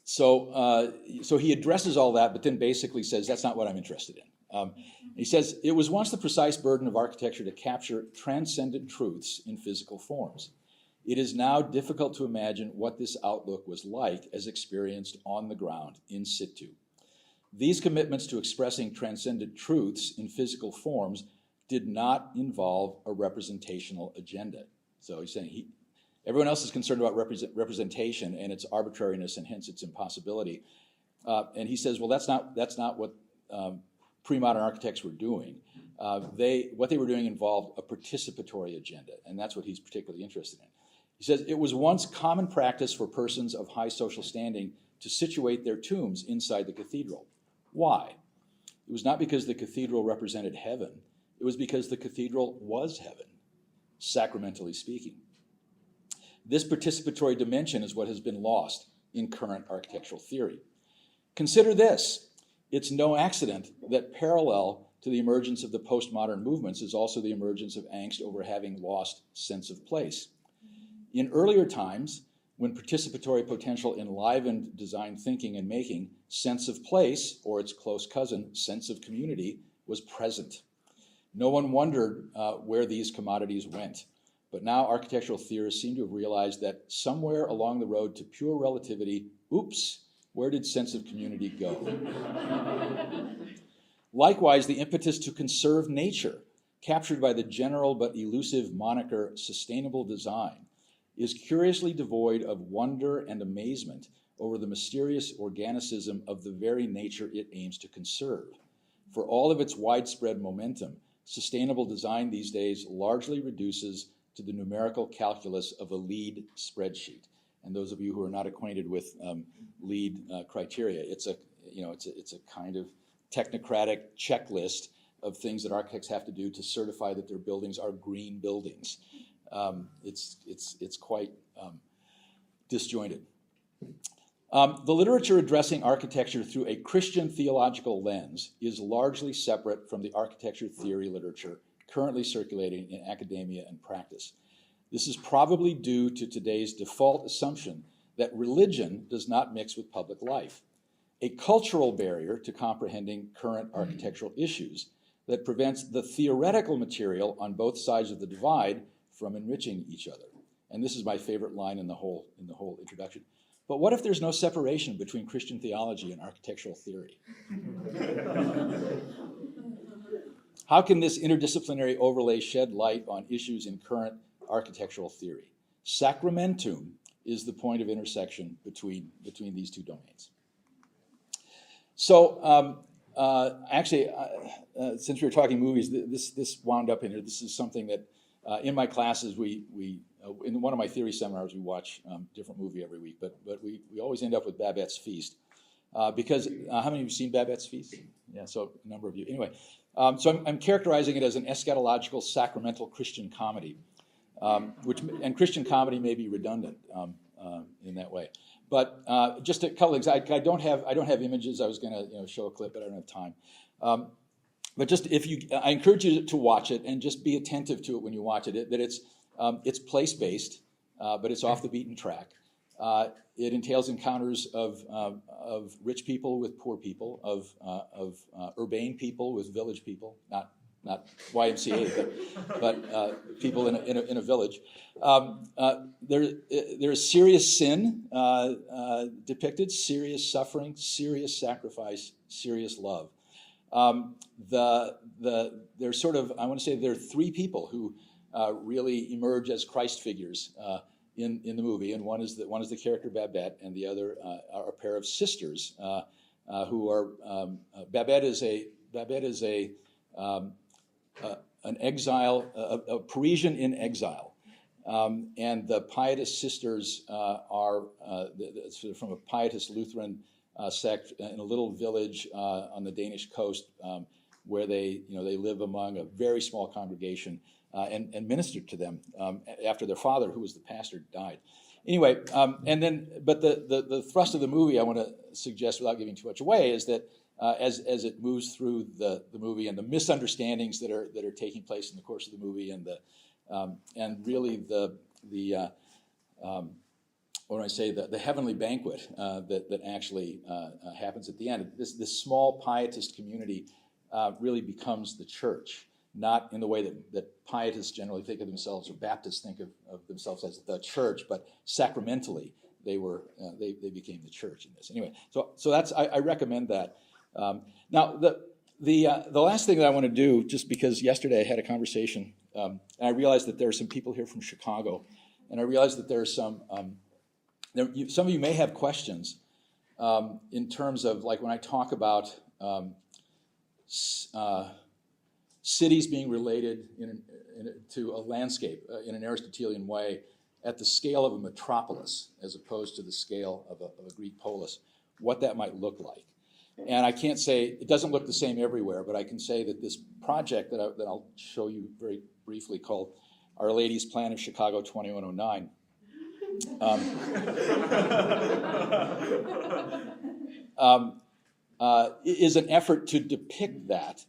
So he addresses all that, but then basically says that's not what I'm interested in. He says, it was once the precise burden of architecture to capture transcendent truths in physical forms. It is now difficult to imagine what this outlook was like as experienced on the ground, in situ. These commitments to expressing transcendent truths in physical forms did not involve a representational agenda. So he's saying everyone else is concerned about representation and its arbitrariness and hence its impossibility. And he says, well, that's not what pre-modern architects were doing. What they were doing involved a participatory agenda, and that's what he's particularly interested in. He says, it was once common practice for persons of high social standing to situate their tombs inside the cathedral. Why? It was not because the cathedral represented heaven. It was because the cathedral was heaven, sacramentally speaking. This participatory dimension is what has been lost in current architectural theory. Consider this. It's no accident that parallel to the emergence of the postmodern movements is also the emergence of angst over having lost sense of place. In earlier times, when participatory potential enlivened design thinking and making, sense of place, or its close cousin, sense of community, was present. No one wondered where these commodities went. But now architectural theorists seem to have realized that somewhere along the road to pure relativity, oops, where did sense of community go? Likewise, the impetus to conserve nature, captured by the general but elusive moniker sustainable design, is curiously devoid of wonder and amazement over the mysterious organicism of the very nature it aims to conserve. For all of its widespread momentum, sustainable design these days largely reduces to the numerical calculus of a LEED spreadsheet. And those of you who are not acquainted with LEED criteria, it's a kind of technocratic checklist of things that architects have to do to certify that their buildings are green buildings. It's quite disjointed. The literature addressing architecture through a Christian theological lens is largely separate from the architecture theory literature currently circulating in academia and practice. This is probably due to today's default assumption that religion does not mix with public life, a cultural barrier to comprehending current architectural issues that prevents the theoretical material on both sides of the divide from enriching each other. And this is my favorite line in the whole introduction. But what if there's no separation between Christian theology and architectural theory? How can this interdisciplinary overlay shed light on issues in current architectural theory? Sacramentum is the point of intersection between these two domains. So actually, since we were talking movies, this wound up in here. This is something that in my classes, we in one of my theory seminars, we watch a different movie every week, but we always end up with Babette's Feast. Because, how many of you have seen Babette's Feast? Yeah, so a number of you. Anyway, so I'm characterizing it as an eschatological sacramental Christian comedy, and Christian comedy may be redundant in that way. But just a couple of I don't have images. I was going to show a clip, but I don't have time. But just I encourage you to watch it and just be attentive to it when you watch it. That it's place-based, but it's off the beaten track. It entails encounters of rich people with poor people, of urbane people with village people, not YMCA, but people in a village. There is serious sin depicted, serious suffering, serious sacrifice, serious love. There's sort of, I want to say there are three people who really emerge as Christ figures in the movie, and one is the character Babette, and the other are a pair of sisters who are Babette is an exile, a Parisian in exile, and the Pietist sisters are from a Pietist Lutheran sect in a little village on the Danish coast, where they live among a very small congregation. And ministered to them after their father, who was the pastor, died. Anyway, but the thrust of the movie I want to suggest, without giving too much away, is that as it moves through the movie and the misunderstandings that are taking place in the course of the movie, and really the heavenly banquet that actually happens at the end. This small Pietist community really becomes the church. Not in the way that Pietists generally think of themselves, or Baptists think of themselves as the church, but sacramentally they became the church in this. Anyway, so that's I recommend that. Now the last thing that I want to do, just because yesterday I had a conversation, and I realized that there are some people here from Chicago, and I realized that there are some of you may have questions in terms of, like, when I talk about cities being related to a landscape in an Aristotelian way at the scale of a metropolis as opposed to the scale of a Greek polis, what that might look like. And I can't say, it doesn't look the same everywhere, but I can say that this project that I'll show you very briefly, called Our Lady's Plan of Chicago 2109, is an effort to depict that.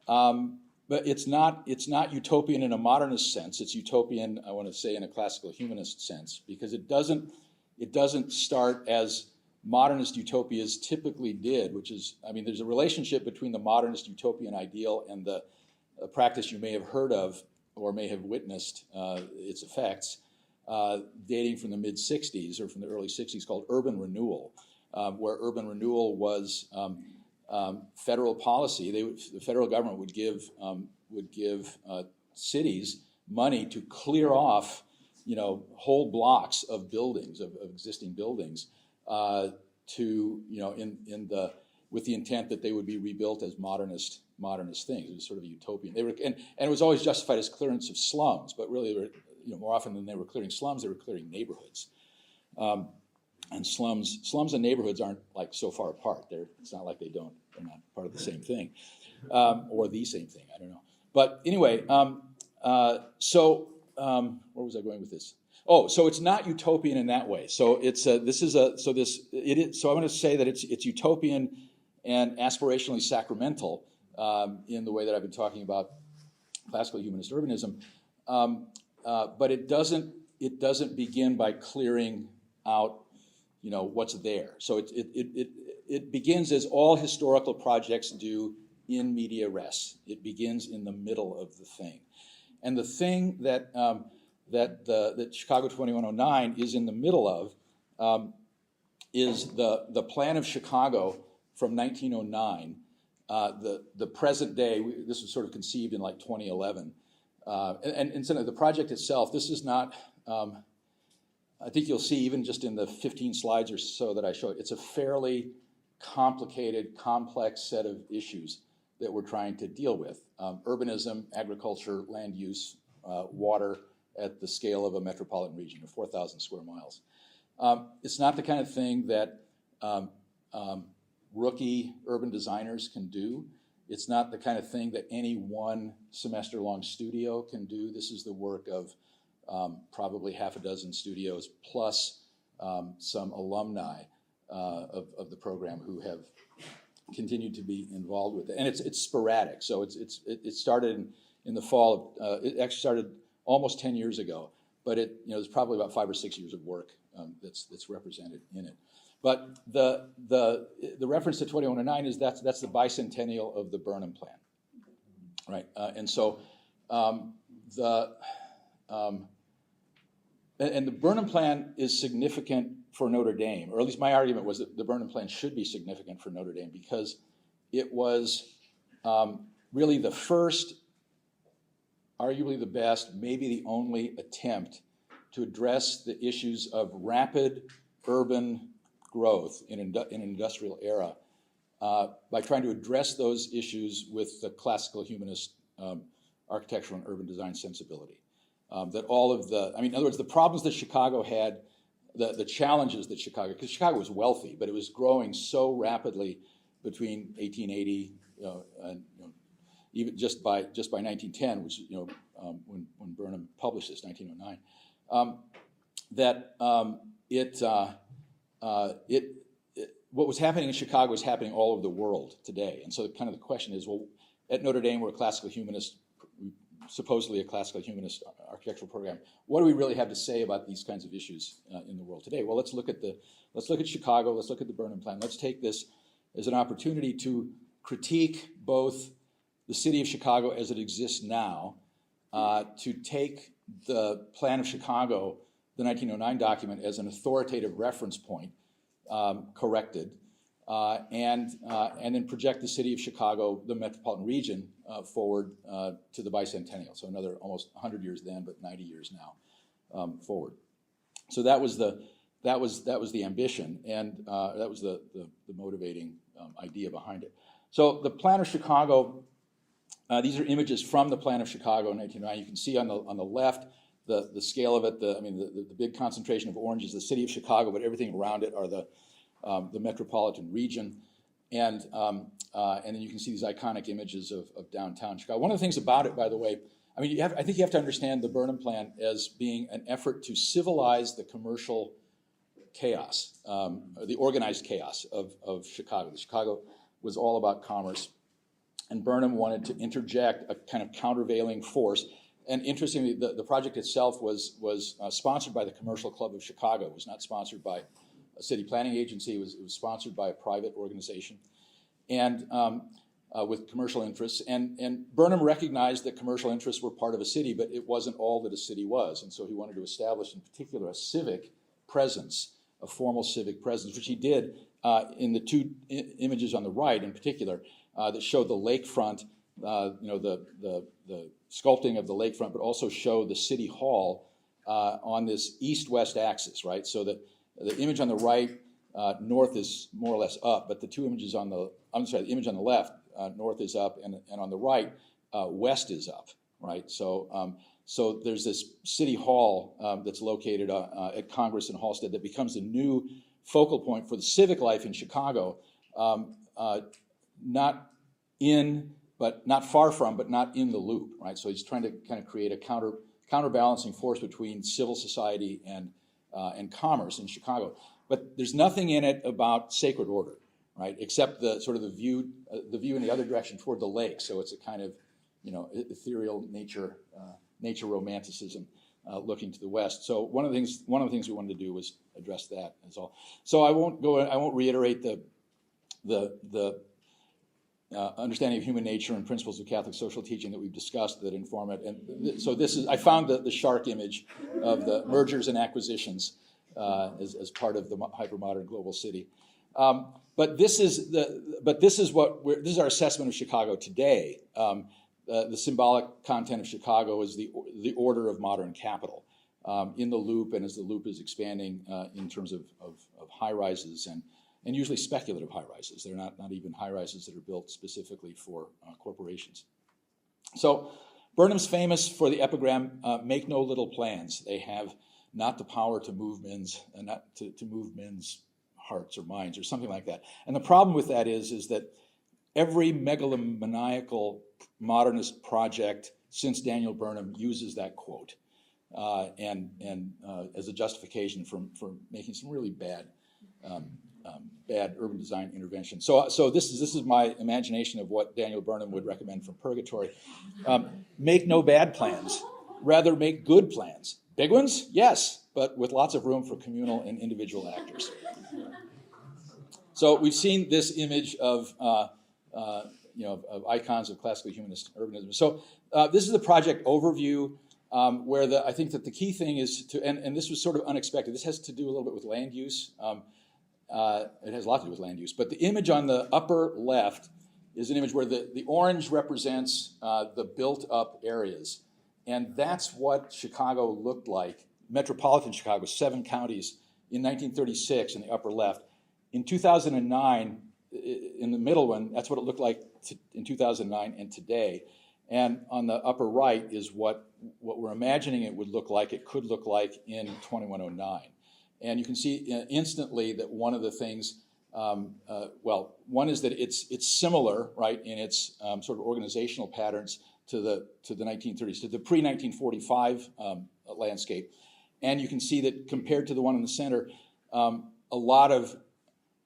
But it's not utopian in a modernist sense. It's utopian, I want to say, in a classical humanist sense, because it doesn't start as modernist utopias typically did, which is, there's a relationship between the modernist utopian ideal and the practice you may have heard of or may have witnessed its effects, dating from the mid-'60s or from the early '60s, called urban renewal, where urban renewal was federal policy. The federal government would give cities money to clear off, whole blocks of buildings, of existing buildings, with the intent that they would be rebuilt as modernist things. It was sort of a utopian. And it was always justified as clearance of slums, but really, more often than they were clearing slums, they were clearing neighborhoods. And slums and neighborhoods aren't like so far apart. It's not like they're not part of the same thing, or the same thing. I don't know. But anyway, where was I going with this? Oh, so it's not utopian in that way. So it's So I want to say that it's utopian and aspirationally sacramental in the way that I've been talking about classical humanist urbanism. But it doesn't begin by clearing out what's there. So it begins, as all historical projects do, in media res. It begins in the middle of the thing. And the thing that that Chicago 2109 is in the middle of is the plan of Chicago from 1909. The present day, this was sort of conceived in like 2011. And so the project itself, this is not, I think you'll see even just in the 15 slides or so that I showed, it's a fairly complicated, complex set of issues that we're trying to deal with. Urbanism, agriculture, land use, water at the scale of a metropolitan region of 4,000 square miles. It's not the kind of thing that rookie urban designers can do. It's not the kind of thing that any one semester-long studio can do. This is the work of probably half a dozen studios plus some alumni of the program who have continued to be involved with it. And it's sporadic. So it started in the fall of, it actually started almost 10 years ago, but there's probably about 5 or 6 years of work that's represented in it. But the reference to 2109 is that's the bicentennial of the Burnham plan, right? And so the Burnham plan is significant for Notre Dame, or at least my argument was that the Burnham plan should be significant for Notre Dame because it was really the first, arguably the best, maybe the only attempt to address the issues of rapid urban growth in an industrial era by trying to address those issues with the classical humanist architectural and urban design sensibility. That all of in other words, the problems that Chicago had, the challenges that because Chicago was wealthy, but it was growing so rapidly between 1880 and even just by 1910, which when Burnham published this, 1909, what was happening in Chicago was happening all over the world today. And so kind of the question is, well, at Notre Dame, we're a classical humanist, supposedly a classical humanist architectural program. What do we really have to say about these kinds of issues in the world today? Well, let's look at Chicago. Let's look at the Burnham plan. Let's take this as an opportunity to critique both the city of Chicago as it exists now, to take the plan of Chicago, the 1909 document, as an authoritative reference point, corrected, and then project the city of Chicago, the metropolitan region, forward to the bicentennial. So another almost 100 years then, but 90 years now forward. So that was the ambition, and that was the motivating idea behind it. So the plan of Chicago. These are images from the plan of Chicago in 1909. You can see on the left the scale of it. The big concentration of orange is the city of Chicago, but everything around it are the metropolitan region, and then you can see these iconic images of downtown Chicago. One of the things about it, by the way, I think you have to understand the Burnham plan as being an effort to civilize the commercial chaos, the organized chaos of Chicago. Chicago was all about commerce. And Burnham wanted to interject a kind of countervailing force. And interestingly, the project itself was sponsored by the Commercial Club of Chicago. It was not sponsored by a city planning agency. It was sponsored by a private organization, and with commercial interests. And Burnham recognized that commercial interests were part of a city, but it wasn't all that a city was. And so he wanted to establish, in particular, a civic presence, a formal civic presence, which he did in the two images on the right, in particular. That showed the lakefront, the sculpting of the lakefront, but also showed the city hall on this east-west axis, right? So that the image on the right, north is more or less up, but the two images the image on the left, north is up, and on the right, west is up, right? So there's this city hall that's located at Congress and Halsted that becomes a new focal point for the civic life in Chicago. Not far from, but not in the loop, right? So he's trying to kind of create a counterbalancing force between civil society and commerce in Chicago. But there's nothing in it about sacred order, right? Except the sort of the view in the other direction toward the lake. So it's a kind of, ethereal nature romanticism looking to the west. So one of the things we wanted to do was address that as all. So I won't reiterate the understanding of human nature and principles of Catholic social teaching that we've discussed that inform it. And so this is, I found the shark image of the mergers and acquisitions as part of the hypermodern global city. But this is our assessment of Chicago today. The symbolic content of Chicago is the order of modern capital in the loop, and as the loop is expanding in terms of high rises and usually speculative high rises. They're not even high rises that are built specifically for corporations. So Burnham's famous for the epigram, make no little plans. They have not the power to move men's, not to move men's hearts or minds or something like that. And the problem with that is that every megalomaniacal modernist project since Daniel Burnham uses that quote and as a justification for making some really bad urban design intervention. So this is my imagination of what Daniel Burnham would recommend from Purgatory. Make no bad plans, rather make good plans. Big ones, yes, but with lots of room for communal and individual actors. So we've seen this image of icons of classical humanist urbanism. So this is the project overview, where I think that the key thing is to, and this was sort of unexpected. This has to do a little bit with land use. It has a lot to do with land use. But the image on the upper left is an image where the orange represents the built-up areas. And that's what Chicago looked like, metropolitan Chicago, 7 counties in 1936 in the upper left. In 2009, in the middle one, that's what it looked like in 2009 and today. And on the upper right is what we're imagining it would look like, it could look like in 2109. And you can see instantly that one of the things, one is that it's similar, right, in its sort of organizational patterns to the 1930s, to the pre-1945 landscape. And you can see that compared to the one in the center, a lot of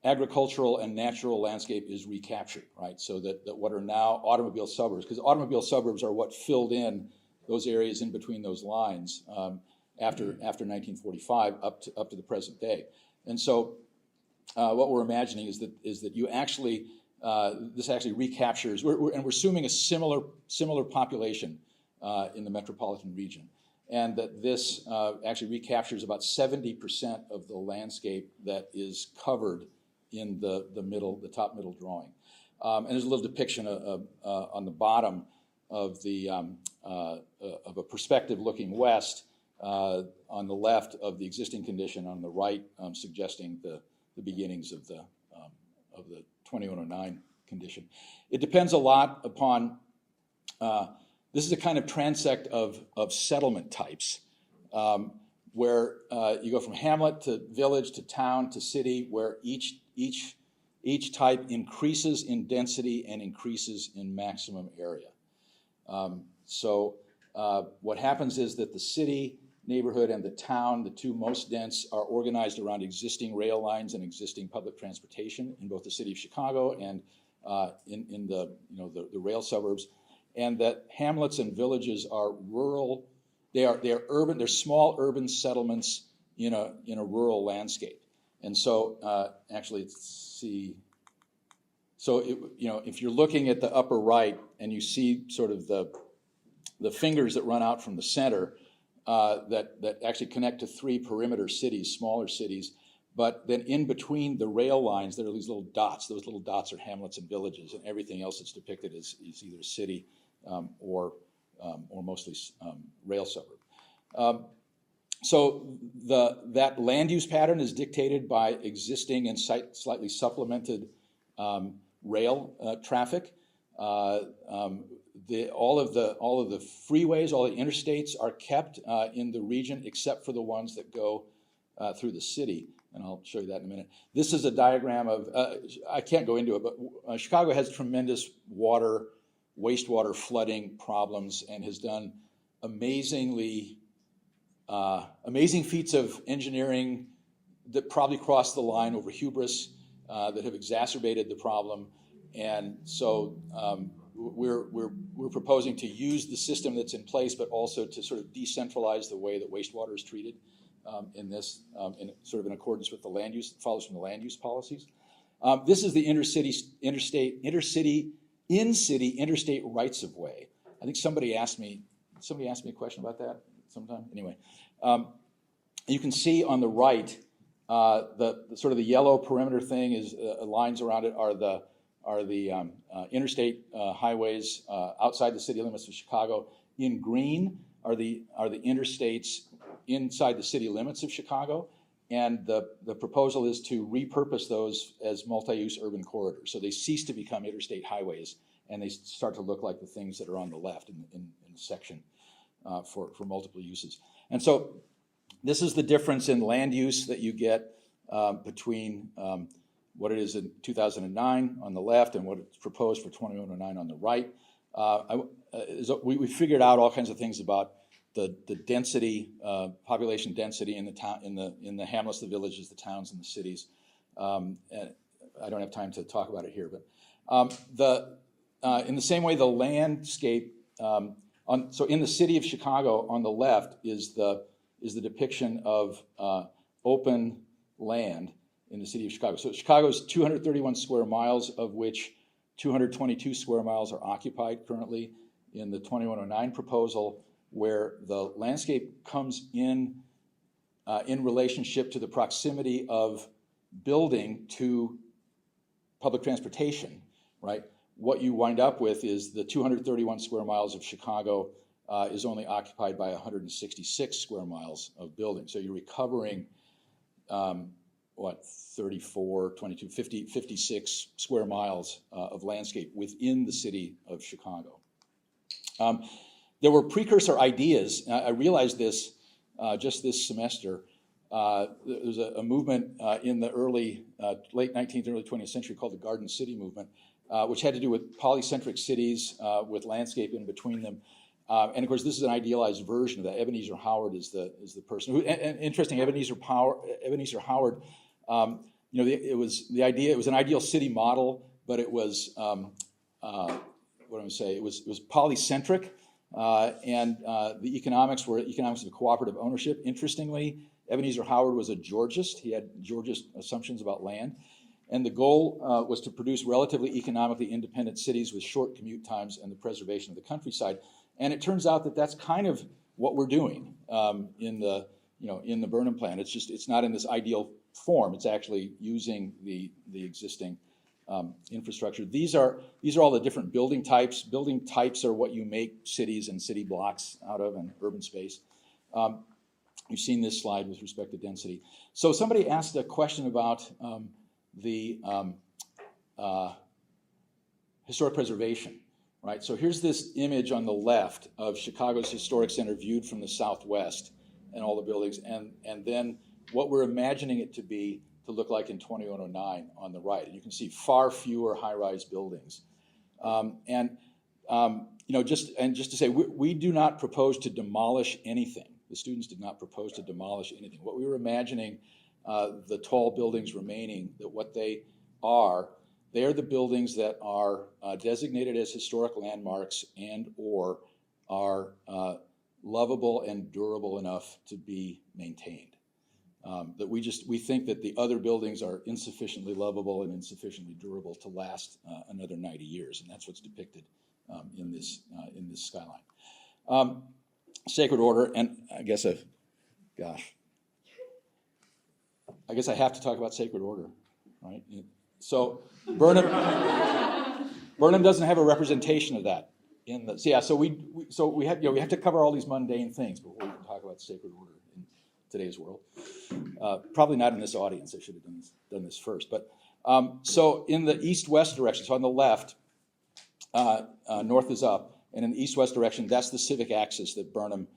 agricultural and natural landscape is recaptured, right? So that what are now automobile suburbs, because automobile suburbs are what filled in those areas in between those lines after 1945 up to the present day. And so what we're imagining is that you actually this actually recaptures, and we're assuming a similar population in the metropolitan region, and that this actually recaptures about 70% of the landscape that is covered in the top middle drawing. And there's a little depiction on the bottom of of a perspective looking west, on the left of the existing condition, on the right suggesting the beginnings of the 2109 condition. It depends a lot upon, this is a kind of transect of settlement types, where you go from hamlet to village to town to city, where each type increases in density and increases in maximum area. So what happens is that the city neighborhood and the town, the two most dense, are organized around existing rail lines and existing public transportation in both the city of Chicago and in the rail suburbs, and that hamlets and villages are rural. They are urban. They're small urban settlements in a rural landscape. And so actually, if you're looking at the upper right and you see sort of the fingers that run out from the center that actually connect to 3 perimeter cities, smaller cities, but then in between the rail lines there are these little dots. Those little dots are hamlets and villages, and everything else that's depicted is either a city or mostly rail suburb. So that land use pattern is dictated by existing and slightly supplemented rail traffic. All of the freeways, all the interstates are kept in the region except for the ones that go through the city, and I'll show you that in a minute. This is a diagram of, I can't go into it, but Chicago has tremendous wastewater flooding problems and has done amazing feats of engineering that probably crossed the line over hubris that have exacerbated the problem. And so we're proposing to use the system that's in place, but also to sort of decentralize the way that wastewater is treated in sort of in accordance with the land use, follows from the land use policies. This is the intercity in-city interstate rights-of-way. I think somebody asked me a question about that sometime. Anyway, you can see on the right, the sort of the yellow perimeter thing is lines around it are the interstate highways outside the city limits of Chicago. In green are the interstates inside the city limits of Chicago, and the proposal is to repurpose those as multi-use urban corridors. So they cease to become interstate highways, and they start to look like the things that are on the left in the section for multiple uses. And so this is the difference in land use that you get between what it is in 2009 on the left and what it's proposed for 2109 on the right. We figured out all kinds of things about the density, population density in the town, in the hamlets, the villages, the towns, and the cities. And I don't have time to talk about it here, but in the same way, the landscape. So in the city of Chicago, on the left is the depiction of open land in the city of Chicago. So Chicago's 231 square miles, of which 222 square miles are occupied currently in the 2109 proposal, where the landscape comes in relationship to the proximity of building to public transportation, right? What you wind up with is the 231 square miles of Chicago is only occupied by 166 square miles of building. So you're recovering, 34, 22, 50, 56 square miles of landscape within the city of Chicago. There were precursor ideas. I realized this just this semester. There was a movement in the late 19th, early 20th century called the Garden City movement, which had to do with polycentric cities with landscape in between them. And of course, this is an idealized version of that. Ebenezer Howard is the person who. And interesting, Ebenezer Howard. It was the idea. It was an ideal city model, but it was what am I say? It was polycentric, and the economics were economics of cooperative ownership. Interestingly, Ebenezer Howard was a Georgist. He had Georgist assumptions about land. And the goal was to produce relatively economically independent cities with short commute times and the preservation of the countryside. And it turns out that that's kind of what we're doing in the Burnham plan. It's not in this ideal form. It's actually using the existing infrastructure. These are all the different building types. Building types are what you make cities and city blocks out of, and urban space. You've seen this slide with respect to density. So somebody asked a question about the historic preservation, right? So here's this image on the left of Chicago's historic center viewed from the southwest and all the buildings, and then what we're imagining it to look like in 2109 on the right. And you can see far fewer high-rise buildings. Just to say, we do not propose to demolish anything. The students did not propose to demolish anything. What we were imagining, the tall buildings remaining, that what they are the buildings that are designated as historic landmarks and or are lovable and durable enough to be maintained. That we think that the other buildings are insufficiently lovable and insufficiently durable to last another 90 years, and that's what's depicted in this skyline. Sacred Order, and I guess I have to talk about Sacred Order, right? So Burnham doesn't have a representation of that in the. So we have to cover all these mundane things before we can talk about Sacred Order in today's world. Probably not in this audience. I should have done this first. But so in the east-west direction, so on the left, north is up. And in the east-west direction, that's the civic axis that Burnham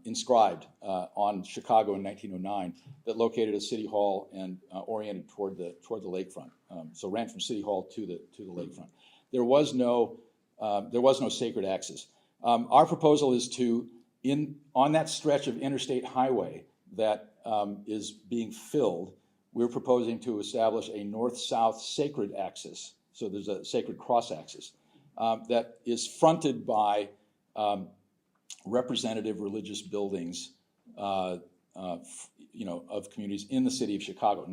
inscribed on Chicago in 1909 that located a city hall and oriented toward the lakefront. So ran from City Hall to the lakefront. There was no sacred axis. Our proposal is on that stretch of interstate highway that is being filled, we're proposing to establish a north-south sacred axis. So there's a sacred cross axis. That is fronted by representative religious buildings, of communities in the city of Chicago.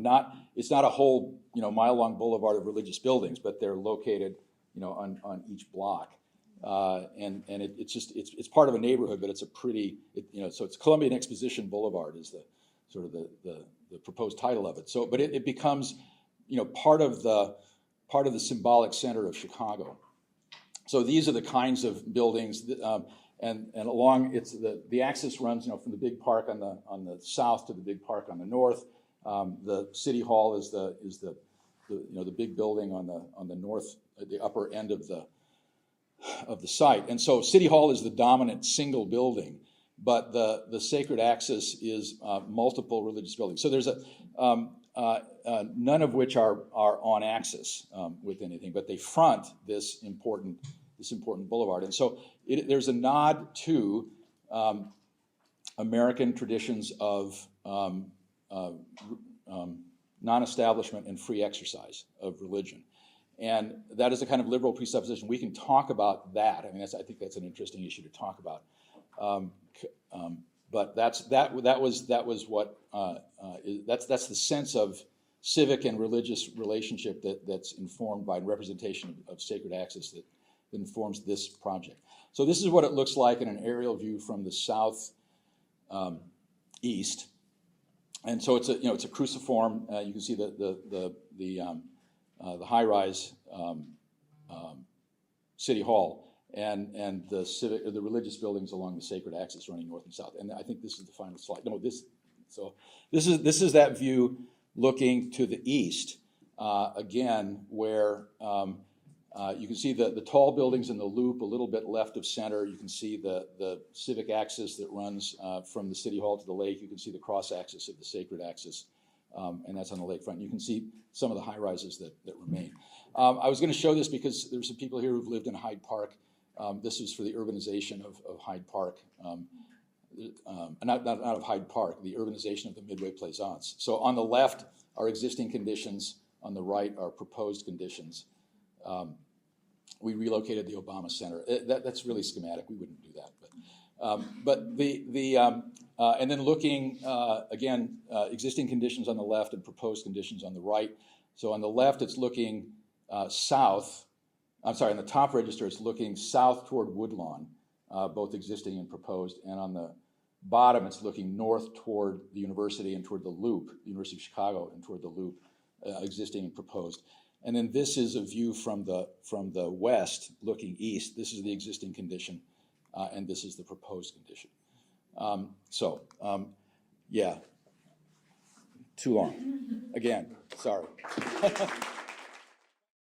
It's not a whole mile-long boulevard of religious buildings, but they're located on each block. It's part of a neighborhood, but it's a pretty, so it's Columbian Exposition Boulevard is the sort of the proposed title of it. So, but it becomes, part of the symbolic center of Chicago. So these are the kinds of buildings, and along the axis runs, from the big park on the south to the big park on the north. The City Hall is the big building on the north, the upper end of the site. And so City Hall is the dominant single building, but the sacred axis is multiple religious buildings. So there's none of which are on axis with anything, but they front this important boulevard. And so there's a nod to American traditions of non-establishment and free exercise of religion. And that is a kind of liberal presupposition. We can talk about that. I mean, I think that's an interesting issue to talk about. But that's what that's the sense of civic and religious relationship that's informed by representation of sacred axis that informs this project. So this is what it looks like in an aerial view from the south east. And so it's a cruciform. You can see the high-rise City Hall and the religious buildings along the sacred axis running north and south. And I think this is the final slide. This is that view looking to the east again, where you can see the tall buildings in the loop a little bit left of center. You can see the civic axis that runs from the City Hall to the lake. You can see the cross axis of the sacred axis, and that's on the lakefront. You can see some of the high rises that remain. I was going to show this because there's some people here who've lived in Hyde Park. This is for the urbanization of Hyde Park, not of Hyde Park, the urbanization of the Midway Plaisance. So on the left are existing conditions, on the right are proposed conditions. We relocated the Obama Center. That's really schematic. We wouldn't do that, but and then looking again, existing conditions on the left and proposed conditions on the right. So on the left, it's looking south. I'm sorry, on the top register, it's looking south toward Woodlawn, both existing and proposed. And on the bottom, it's looking north toward the university and toward the Loop, the University of Chicago, and toward the Loop, existing and proposed. And then this is a view from the west, looking east. This is the existing condition, and this is the proposed condition. Yeah, too long. Again, sorry.